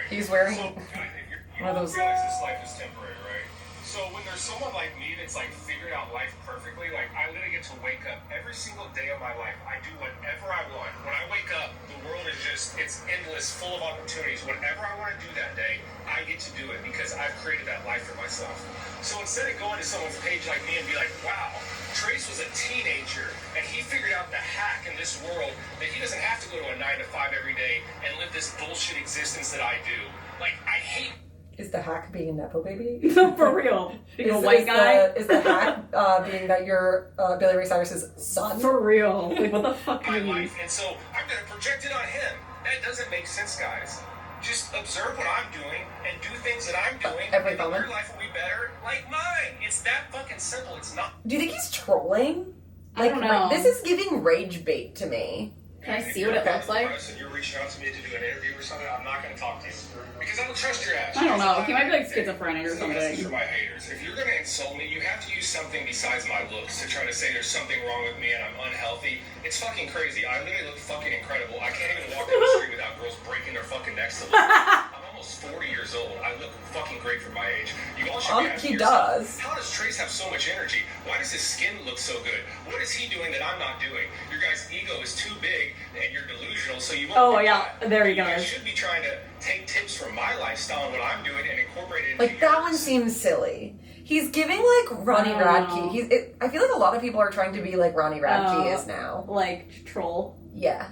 He's wearing one of those... Realize this life is temporary, right? So when there's someone like me that's like figured out life perfectly, like I literally get to wake up every single day of my life. I do whatever I want. When I wake up, the world is just, it's endless, full of opportunities. Whatever I want to do that day, I get to do it because I've created that life for myself. So instead of going to someone's page like me and be like, wow, Trace was a teenager and he figured out the hack in this world that he doesn't have to go to a 9 to 5 every day and live this bullshit existence that I do. Like, I hate... Is the hack being a Nepo baby? For real. Being a white guy? Is the hack being that you're Billy Ray Cyrus's son? For real. Like, what the fuck do my you mean? life, and so I'm gonna project it on him. That doesn't make sense, guys. Just observe what I'm doing and do things that I'm doing, Every and then moment. your life will be better like mine. It's that fucking simple. It's not. Do you think he's trolling? I don't know. This is giving rage bait to me. Can I see what it looks like? And you're reaching out to me to do an interview or something, I'm not gonna talk to you because I don't trust your ass. I don't know. He might be like schizophrenic or This is a message for something. my haters. If you're gonna insult me, you have to use something besides my looks to try to say there's something wrong with me and I'm unhealthy. It's fucking crazy. I literally look fucking incredible. I can't even walk down the street without girls breaking their fucking necks to look. I'm almost 40 years old. I look fucking great for my age. You all should be asking He yourself, does. how does Trace have so much energy? Why does his skin look so good? What is he doing that I'm not doing? Your guys' ego is too big and you're delusional, so you won't. Oh, do yeah. that. There he You guys goes. should be trying to take tips from my lifestyle and what I'm doing and incorporate it into Like, that yours. one seems silly. He's giving, like, Ronnie I don't Radke. know. I feel like a lot of people are trying to be like Ronnie Radke Oh. is now. Like, troll. Yeah.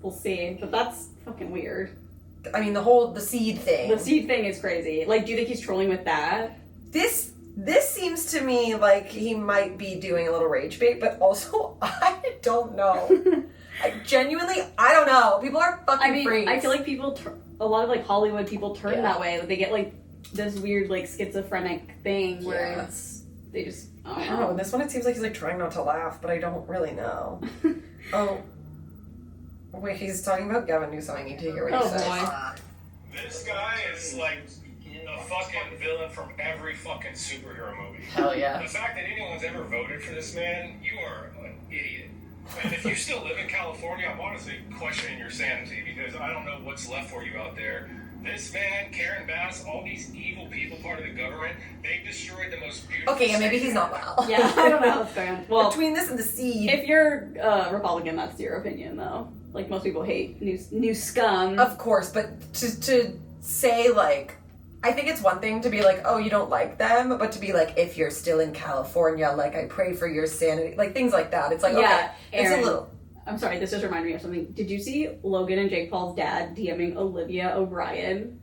We'll see. But that's fucking weird. I mean, the seed thing. The seed thing is crazy. Like, do you think he's trolling with that? This seems to me like he might be doing a little rage bait, but also, I don't know. I don't know. People are fucking I mean, freaks. I feel like people, a lot of like Hollywood people turn Yeah. that way. Like, they get like this weird like schizophrenic thing where Yeah. they just, I I don't don't know. know. In this one, it seems like he's like trying not to laugh, but I don't really know. Oh. Wait, he's talking about Gavin Newsom. I need to hear what he Oh, says. boy. This guy is like a fucking villain from every fucking superhero movie. Hell yeah. The fact that anyone's ever voted for this man, you are an idiot. And if you still live in California, I'm honestly questioning your sanity because I don't know what's left for you out there. This man, Karen Bass, all these evil people, part of the government, they've destroyed the most beautiful. Okay, yeah, maybe city. he's not well. Yeah, I don't know how it's going. Well, Between this and the seed. if you're Republican, that's your opinion, though. Like, most people hate new scum. Of course, but to say, like, I think it's one thing to be like, oh, you don't like them, but to be like, if you're still in California, like, I pray for your sanity, like, things like that. It's like, okay, Yeah, it's Erin. a little... I'm sorry, this just reminded me of something. Did you see Logan and Jake Paul's dad DMing Olivia O'Brien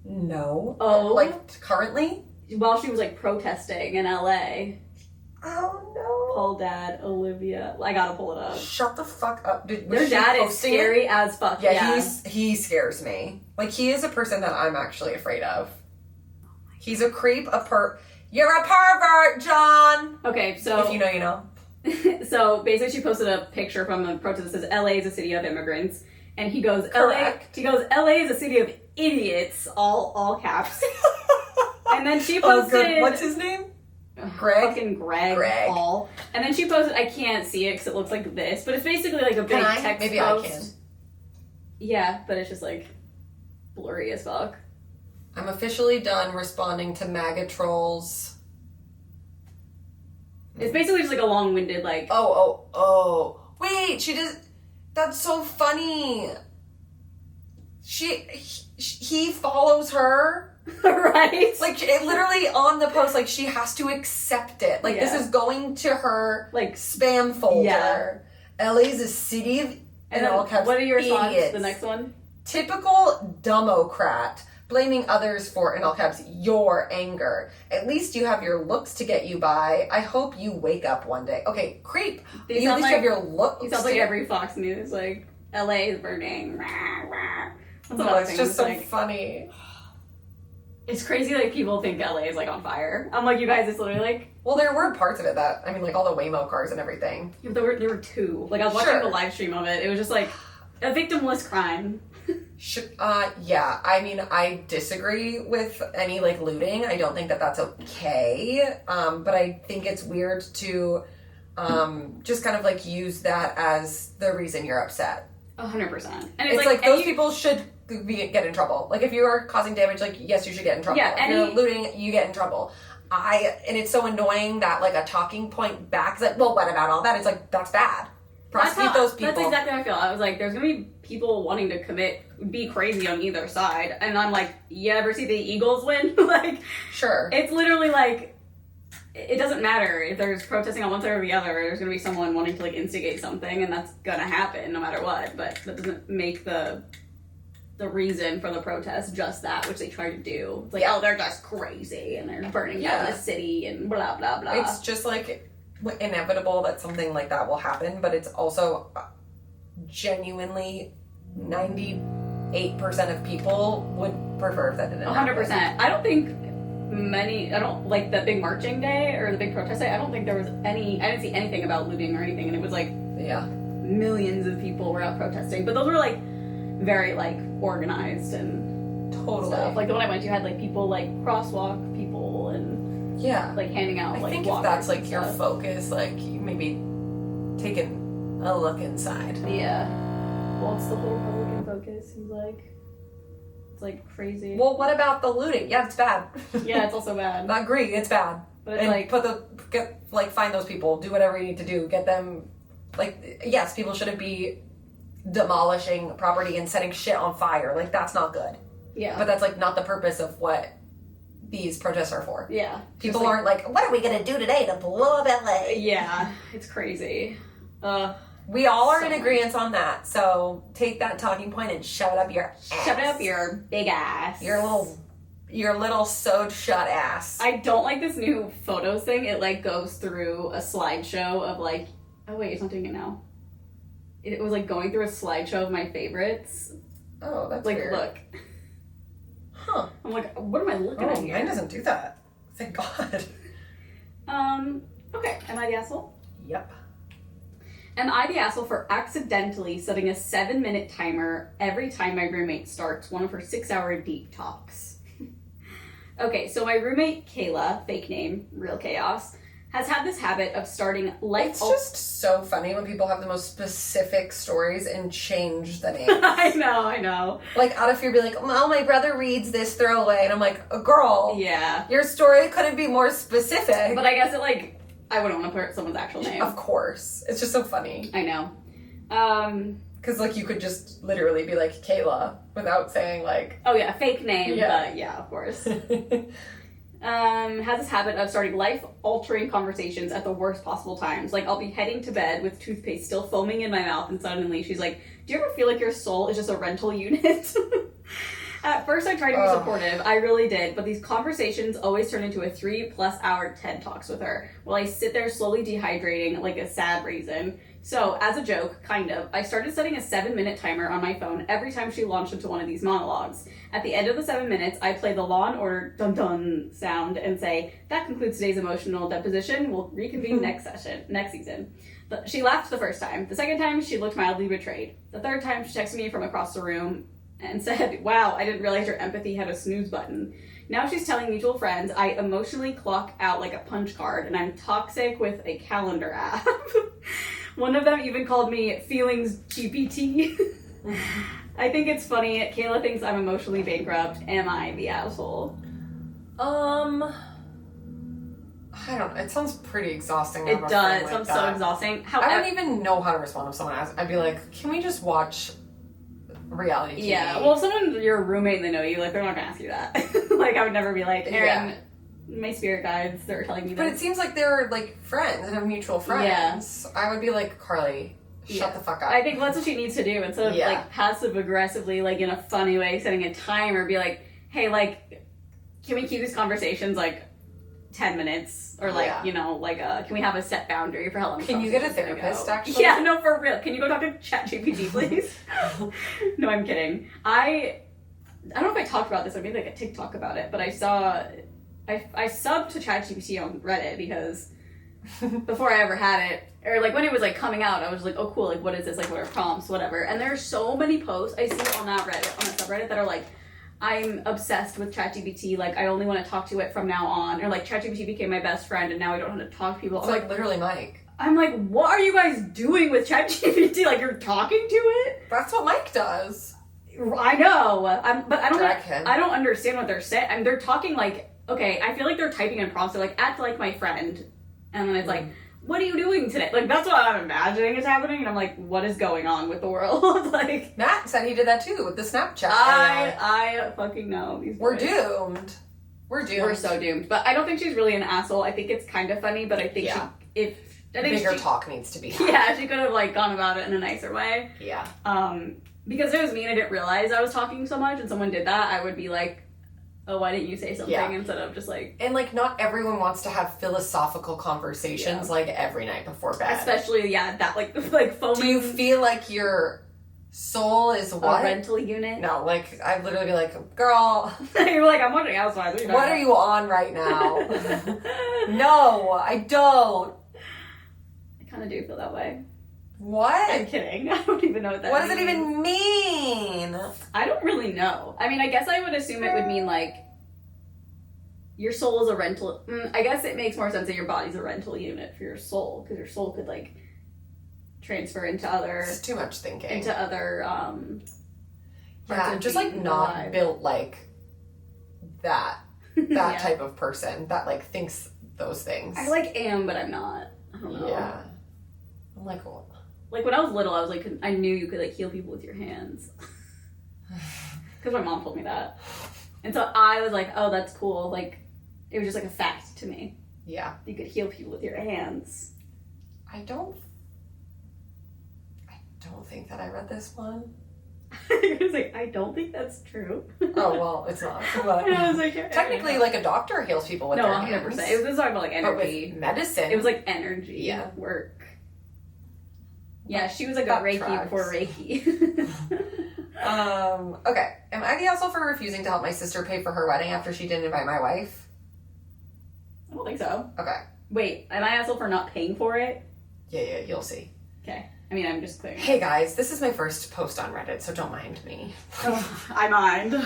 No. Oh. Like, currently? while she was, like, protesting in LA? Oh, no. Paul dad, Olivia. I gotta pull it up. Shut the fuck up. Was Their she dad is posting it? scary as fuck. Yeah, he scares me. Like, he is a person that I'm actually afraid of. He's a creep, You're a pervert, John! Okay, so... If you know, you know. So basically she posted a picture from a protest that says LA is a city of immigrants. And he goes, Correct. LA is a city of idiots, all caps. And then she Oh, posted... good. What's his name? Greg? Fucking Greg Paul. And then she posted, I can't see it because it looks like this, but it's basically like a big Can I? text Maybe post. I can. Yeah, but it's just like blurry as fuck. I'm officially done responding to MAGA trolls. It's basically just like a long-winded like... Oh. Wait, she does... That's so funny. He follows her. Right? Like, it literally on the post, like, she has to accept it. Like, Yeah. this is going to her, Like, spam folder. Yeah. LA's a city of, and in then all caps, what are your response idiots. to the next one? Typical Democrat, blaming others for, in all caps, your anger. At least you have your looks to get you by. I hope you wake up one day. Okay, creep. These You at sound least like- have your looks. He sounds like to- every Fox News, like, LA is burning. Rah, rah. That's No, another it's thing. just so like, funny. it's crazy like people think LA is like on fire. I'm like, you guys, it's literally like, Well, there were parts of it that, I mean, like all the Waymo cars and everything. there were two. Like I was watching Sure. the live stream of it. It was just like a victimless crime. Yeah. I mean, I disagree with any like looting. I don't think that that's okay. But I think it's weird to just kind of like use that as the reason you're upset. 100%. And it's like those people should get in trouble. Like if you are causing damage, like yes, you should get in trouble. Yeah, if you're looting, you get in trouble. And it's so annoying that like a talking point back is like, well, what about all that? It's like, that's bad. Prosecute those people. That's exactly how I feel. I was like, there's gonna be people wanting to be crazy on either side. And I'm like, you ever see the Eagles win? Like, sure. It's literally like, it doesn't matter if there's protesting on one side or the other. There's gonna be someone wanting to like instigate something, and that's gonna happen no matter what. But that doesn't make the reason for the protest just that, which they try to do. It's like, oh, they're just crazy and they're burning down the city and blah blah blah. It's just like inevitable that something like that will happen, but it's also genuinely 98% of people would prefer if that didn't 100%. happen. I don't like the big marching day or the big protest day. I don't think there was I didn't see anything about looting or anything, and it was like millions of people were out protesting, but those were like very like organized and stuff. Like the one I went to had like people like crosswalk people and like handing out I like think if that's like your focus, like you maybe taking a look inside. Yeah. Well, it's the whole Republican focus. He's like, it's like crazy. Well, what about the looting? Yeah, it's bad. Yeah, it's also bad. I agree, it's bad. But it's like find those people, do whatever you need to do, get them. Like, yes, people shouldn't be demolishing property and setting shit on fire. Like, that's not good. Yeah. But that's like not the purpose of what these protests are for. Yeah. People aren't like, what are we gonna do today to blow up LA? Yeah, it's crazy. We all are in agreement on that. So take that talking point and shove it up your ass. Shove it up your big ass. Your little sewed shut ass. I don't like this new photos thing. It like goes through a slideshow of like, oh wait, it's not doing it now. It was like going through a slideshow of my favorites. Oh, that's like, weird. Look. Huh. I'm like, what am I looking at here? Mine doesn't do that. Thank God. Okay. Am I the asshole? Yep. Am I the asshole for accidentally setting a 7-minute timer every time my roommate starts one of her 6-hour deep talks? Okay, so my roommate Kayla, fake name, real chaos, has had this habit of starting life. It's just so funny when people have the most specific stories and change the names. I know. Like, out of fear, be like, oh, my brother reads this throwaway. And I'm like, girl. Yeah. Your story couldn't be more specific. But I guess it, like, I wouldn't want to put someone's actual name. Of course. It's just so funny. I know. Because, like, you could just literally be like, Kayla, without saying, like... Oh, yeah, fake name, but yeah, of course. Has this habit of starting life-altering conversations at the worst possible times. Like, I'll be heading to bed with toothpaste still foaming in my mouth, and suddenly she's like, do you ever feel like your soul is just a rental unit? At first, I tried to be supportive. I really did. But these conversations always turn into a 3+ hour TED Talks with her, while I sit there slowly dehydrating like a sad raisin. So, as a joke, kind of, I started setting a 7-minute timer on my phone every time she launched into one of these monologues. At the end of the 7 minutes, I play the Law & Order dun-dun sound and say, that concludes today's emotional deposition. We'll reconvene next season. She laughed the first time. The second time, she looked mildly betrayed. The third time, she texted me from across the room and said, wow, I didn't realize your empathy had a snooze button. Now she's telling mutual friends I emotionally clock out like a punch card and I'm toxic with a calendar app. One of them even called me Feelings GPT. I think it's funny. Kayla thinks I'm emotionally bankrupt. Am I the asshole? I don't know. It sounds pretty exhausting. It does. It sounds so exhausting. I wouldn't even know how to respond if someone asked. I'd be like, can we just watch reality TV? Yeah. Well, if someone's your roommate and they know you, like, they're not going to ask you that. Like, I would never be like, Erin, my spirit guides, they're telling me that. But it seems like they're, like, friends and have mutual friends. Yeah. I would be like, Carly, shut the fuck up. I think that's what she needs to do. Instead of, like, passive-aggressively, like, in a funny way, setting a timer, be like, hey, like, can we keep these conversations, like, 10 minutes? Or, like, you know, like, can we have a set boundary for how long? Can you get a therapist, actually? Yeah, no, for real. Can you go talk to ChatGPT, please? No, I'm kidding. I don't know if I talked about this. I made, like, a TikTok about it, but I subbed to ChatGPT on Reddit because before I ever had it. Or, like, when it was, like, coming out, I was like, oh, cool, like, what is this? Like, what are prompts? Whatever. And there's so many posts I see on that subreddit that are like, I'm obsessed with ChatGPT. Like, I only want to talk to it from now on. Or, like, ChatGPT became my best friend, and now I don't want to talk to people. It's like literally Mike. I'm like, what are you guys doing with ChatGPT? Like, you're talking to it? That's what Mike does. I know. But I don't understand what they're saying. I mean, they're talking like, okay, I feel like they're typing in prompts. They're like, act like my friend. And then it's like, what are you doing today? Like, that's what I'm imagining is happening. And I'm like, what is going on with the world? Like, Matt said he did that too with the Snapchat. I fucking know. We're doomed. We're doomed. We're so doomed. But I don't think she's really an asshole. I think it's kind of funny, but I think bigger talk needs to be had. Yeah, she could have, like, gone about it in a nicer way. Yeah. Because it was me and I didn't realize I was talking so much and someone did that, I would be like, oh, why didn't you say something instead of just like... And, like, not everyone wants to have philosophical conversations, like, every night before bed. Especially, that, like foaming... Do you feel like your soul is what? A rental unit? No, like, I'd literally be like, girl... You're like, I'm wondering Housewives. What are you on right now? No, I don't. I kind of do feel that way. What? I'm kidding. I don't even know what that means. What does it even mean? I don't really know. I mean, I guess I would assume it would mean, like, your soul is a rental... I guess it makes more sense that your body's a rental unit for your soul, because your soul could, like, transfer into other... It's too much thinking. Into other, yeah, just, like, not alive. Built like that type of person that, like, thinks those things. I, like, am, but I'm not. I don't know. Yeah. I'm like, what? Like, when I was little, I was like, I knew you could, like, heal people with your hands. Because my mom told me that. And so I was like, oh, that's cool. Like, it was just, like, a fact to me. Yeah. You could heal people with your hands. I don't think that I read this one. You're gonna say, I don't think that's true. Oh, well, it's not. But I was like, technically, like, a doctor heals people with their hands. 100%. It was talking about, like, energy. But with medicine. It was, like, energy work. Yeah, she was like a Reiki before Reiki. Okay. Am I the asshole for refusing to help my sister pay for her wedding after she didn't invite my wife? I don't think so. Okay. Wait, am I asshole for not paying for it? Yeah, you'll see. Okay. I mean, I'm just clearing. Hey guys, this is my first post on Reddit, so don't mind me. I mind.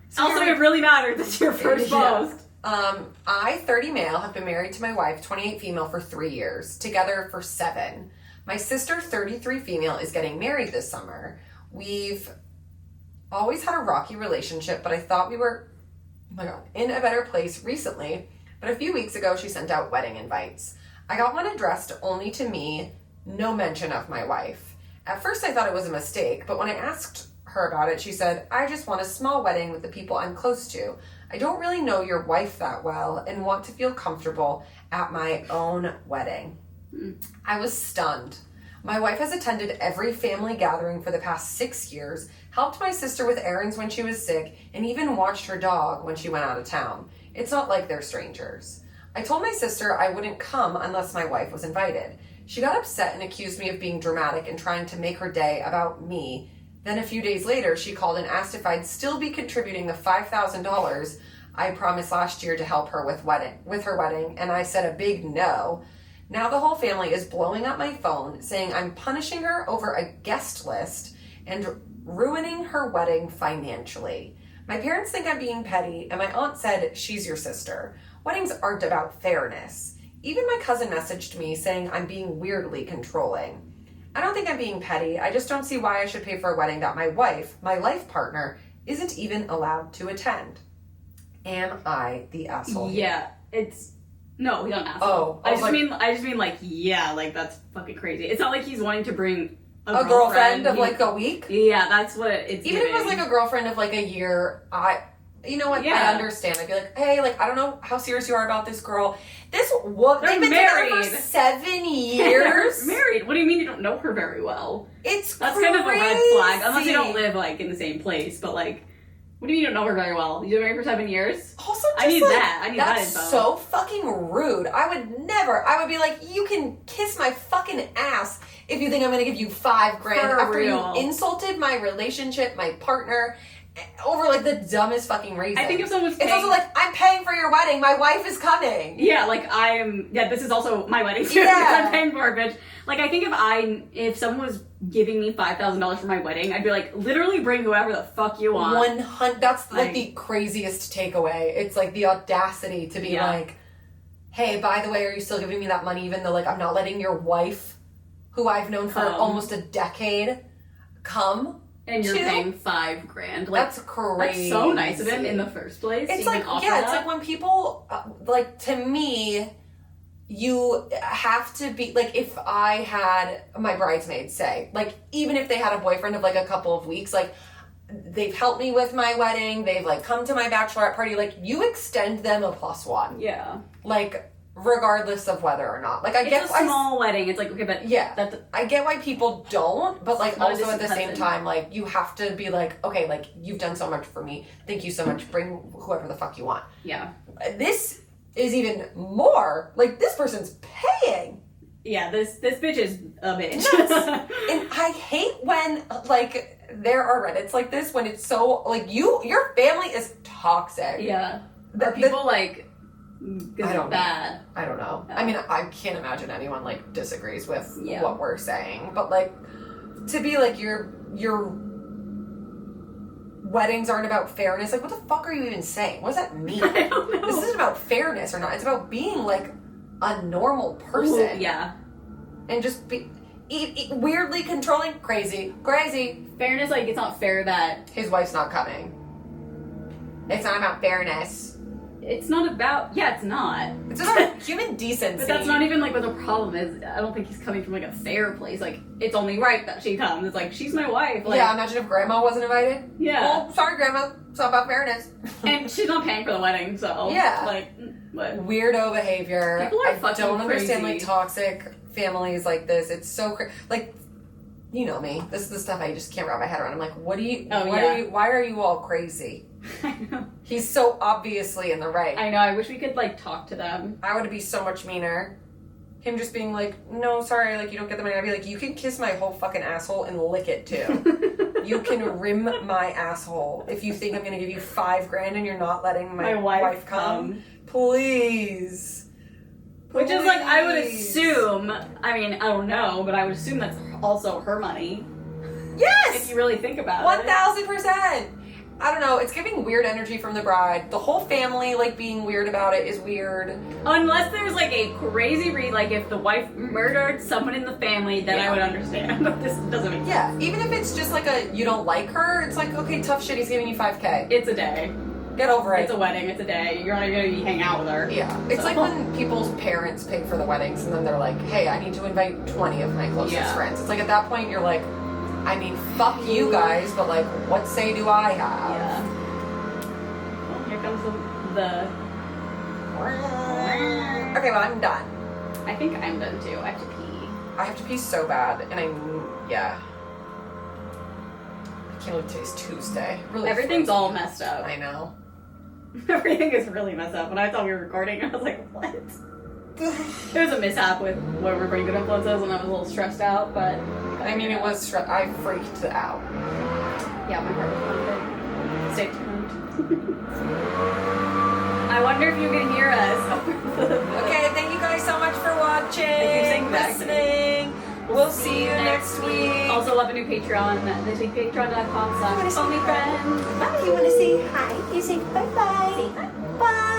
So also, it really matters. It's your first post. I, 30 male, have been married to my wife, 28 female, for 3 years. Together for 7. My sister, 33 female, is getting married this summer. We've always had a rocky relationship, but I thought we were, in a better place recently. But a few weeks ago, she sent out wedding invites. I got one addressed only to me, no mention of my wife. At first, I thought it was a mistake, but when I asked her about it, she said, I just want a small wedding with the people I'm close to. I don't really know your wife that well and want to feel comfortable at my own wedding. I was stunned. My wife has attended every family gathering for the past 6 years, helped my sister with errands when she was sick, and even watched her dog when she went out of town. It's not like they're strangers. I told my sister I wouldn't come unless my wife was invited. She got upset and accused me of being dramatic and trying to make her day about me. Then a few days later, she called and asked if I'd still be contributing the $5,000 I promised last year to help her with her wedding, and I said a big no. Now the whole family is blowing up my phone, saying I'm punishing her over a guest list and ruining her wedding financially. My parents think I'm being petty, and my aunt said she's your sister. Weddings aren't about fairness. Even my cousin messaged me saying I'm being weirdly controlling. I don't think I'm being petty. I just don't see why I should pay for a wedding that my wife, my life partner, isn't even allowed to attend. Am I the asshole? Yeah, it's... No, he's not an asshole. Oh, I just mean like, yeah, like, that's fucking crazy. It's not like he's wanting to bring a girlfriend of like a week? Yeah, that's what it's Even if it was like a girlfriend of like a year, you know what? Yeah. I understand. I'd be like, hey, like, I don't know how serious you are about this girl. They've been married together for 7 years. They're married. What do you mean you don't know her very well? That's kind of a red flag. Unless you don't live like in the same place. But like, what do you mean you don't know her very well? You've been married for 7 years? Also, just I need like, that. I need that info. That's so fucking rude. I would be like, you can kiss my fucking ass if you think I'm gonna give you $5,000 after you insulted my relationship, my partner, over like the dumbest fucking reason. I think if someone's it's also like, I'm paying for your wedding. My wife is coming. Yeah, like this is also my wedding too. Yeah. I'm paying for it, bitch. Like I think if someone was giving me $5,000 for my wedding, I'd be like, literally bring whoever the fuck you want. 100. That's like the craziest takeaway. It's like the audacity to be like, hey, by the way, are you still giving me that money even though like I'm not letting your wife, who I've known for almost a decade, come? And you're paying $5,000. Like, that's crazy. That's so nice of him in the first place. It's like, it's like when people, like, to me, you have to be, like, if I had my bridesmaids say, like, even if they had a boyfriend of, like, a couple of weeks, like, they've helped me with my wedding, they've, like, come to my bachelorette party, like, you extend them a +1. Yeah. Like, regardless of whether or not. Like, I it's a small wedding. It's like, okay, but... Yeah. I get why people don't, but, like, also at the same cousin. time, like, you have to be like, okay, like, you've done so much for me. Thank you so much. Bring whoever the fuck you want. Yeah. This is even more. Like, this person's paying. Yeah, this bitch is a bitch. And I hate when, like, there are Reddits like this, when it's so, like, your family is toxic. Yeah. Are people, like... I don't bad. know. I don't know. I mean, I can't imagine anyone like disagrees with Yeah. what we're saying, but like to be like your weddings aren't about fairness. Like, what the fuck are you even saying? What does that mean? I don't know. This isn't about fairness or not. It's about being like a normal person. Ooh, yeah. And just be weirdly controlling. Crazy. Fairness, like, it's not fair that... His wife's not coming. It's not about fairness. It's not about... Yeah, it's not. It's just about human decency. But that's not even, like, what the problem is. I don't think he's coming from, like, a fair place. Like, it's only right that she comes. It's like, she's my wife. Like, yeah, imagine if Grandma wasn't invited. Yeah. Well, sorry, Grandma. It's not about fairness. And she's not paying for the wedding, so... Yeah. Like, what? Weirdo behavior. People are I fucking don't understand, crazy. like, toxic families like this. It's so like, you know me. This is the stuff I just can't wrap my head around. I'm like, why are you all crazy? I know. He's so obviously in the right. I know. I wish we could, like, talk to them. I would be so much meaner. Him just being like, no, sorry, like, you don't get the money. I'd be like, you can kiss my whole fucking asshole and lick it, too. You can rim my asshole if you think I'm gonna give you $5,000 and you're not letting my wife come. Please. Which is, like, I would assume... I mean, I don't know, but I would assume that's also her money. Yes! If you really think about it. 1,000%! I don't know, it's giving weird energy from the bride. The whole family, like, being weird about it is weird. Unless there's, like, a crazy like, if the wife murdered someone in the family, then I would understand. But this doesn't make sense. Yeah, even if it's just, like, you don't like her, it's like, okay, tough shit, he's giving you $5,000. It's a day. Get over it. It's a wedding, it's a day. You're not gonna be hanging out with her. Yeah. It's like when people's parents pay for the weddings and then they're like, hey, I need to invite 20 of my closest friends. It's like, at that point, you're like, I mean, fuck you guys, but, like, what say do I have? Yeah. Well, here comes the... Okay, well, I'm done. I think I'm done too. I have to pee. I have to pee so bad, and yeah. I can't believe today's Tuesday. Really Everything's frozen. all messed up. I know. Everything is really messed up. When I thought we were recording, I was like, what? There was a mishap with where we're bringing influences, and I was a little stressed out, but... I mean, it was I freaked out. Yeah, my heart was pounding. Stay tuned. I wonder if you can hear us. Okay, thank you guys so much for watching, listening. We'll see you next week. Also, love a new Patreon. This week, patreon.com/onlyfriends. Bye. You want to say hi? You say bye-bye. Say bye. Bye.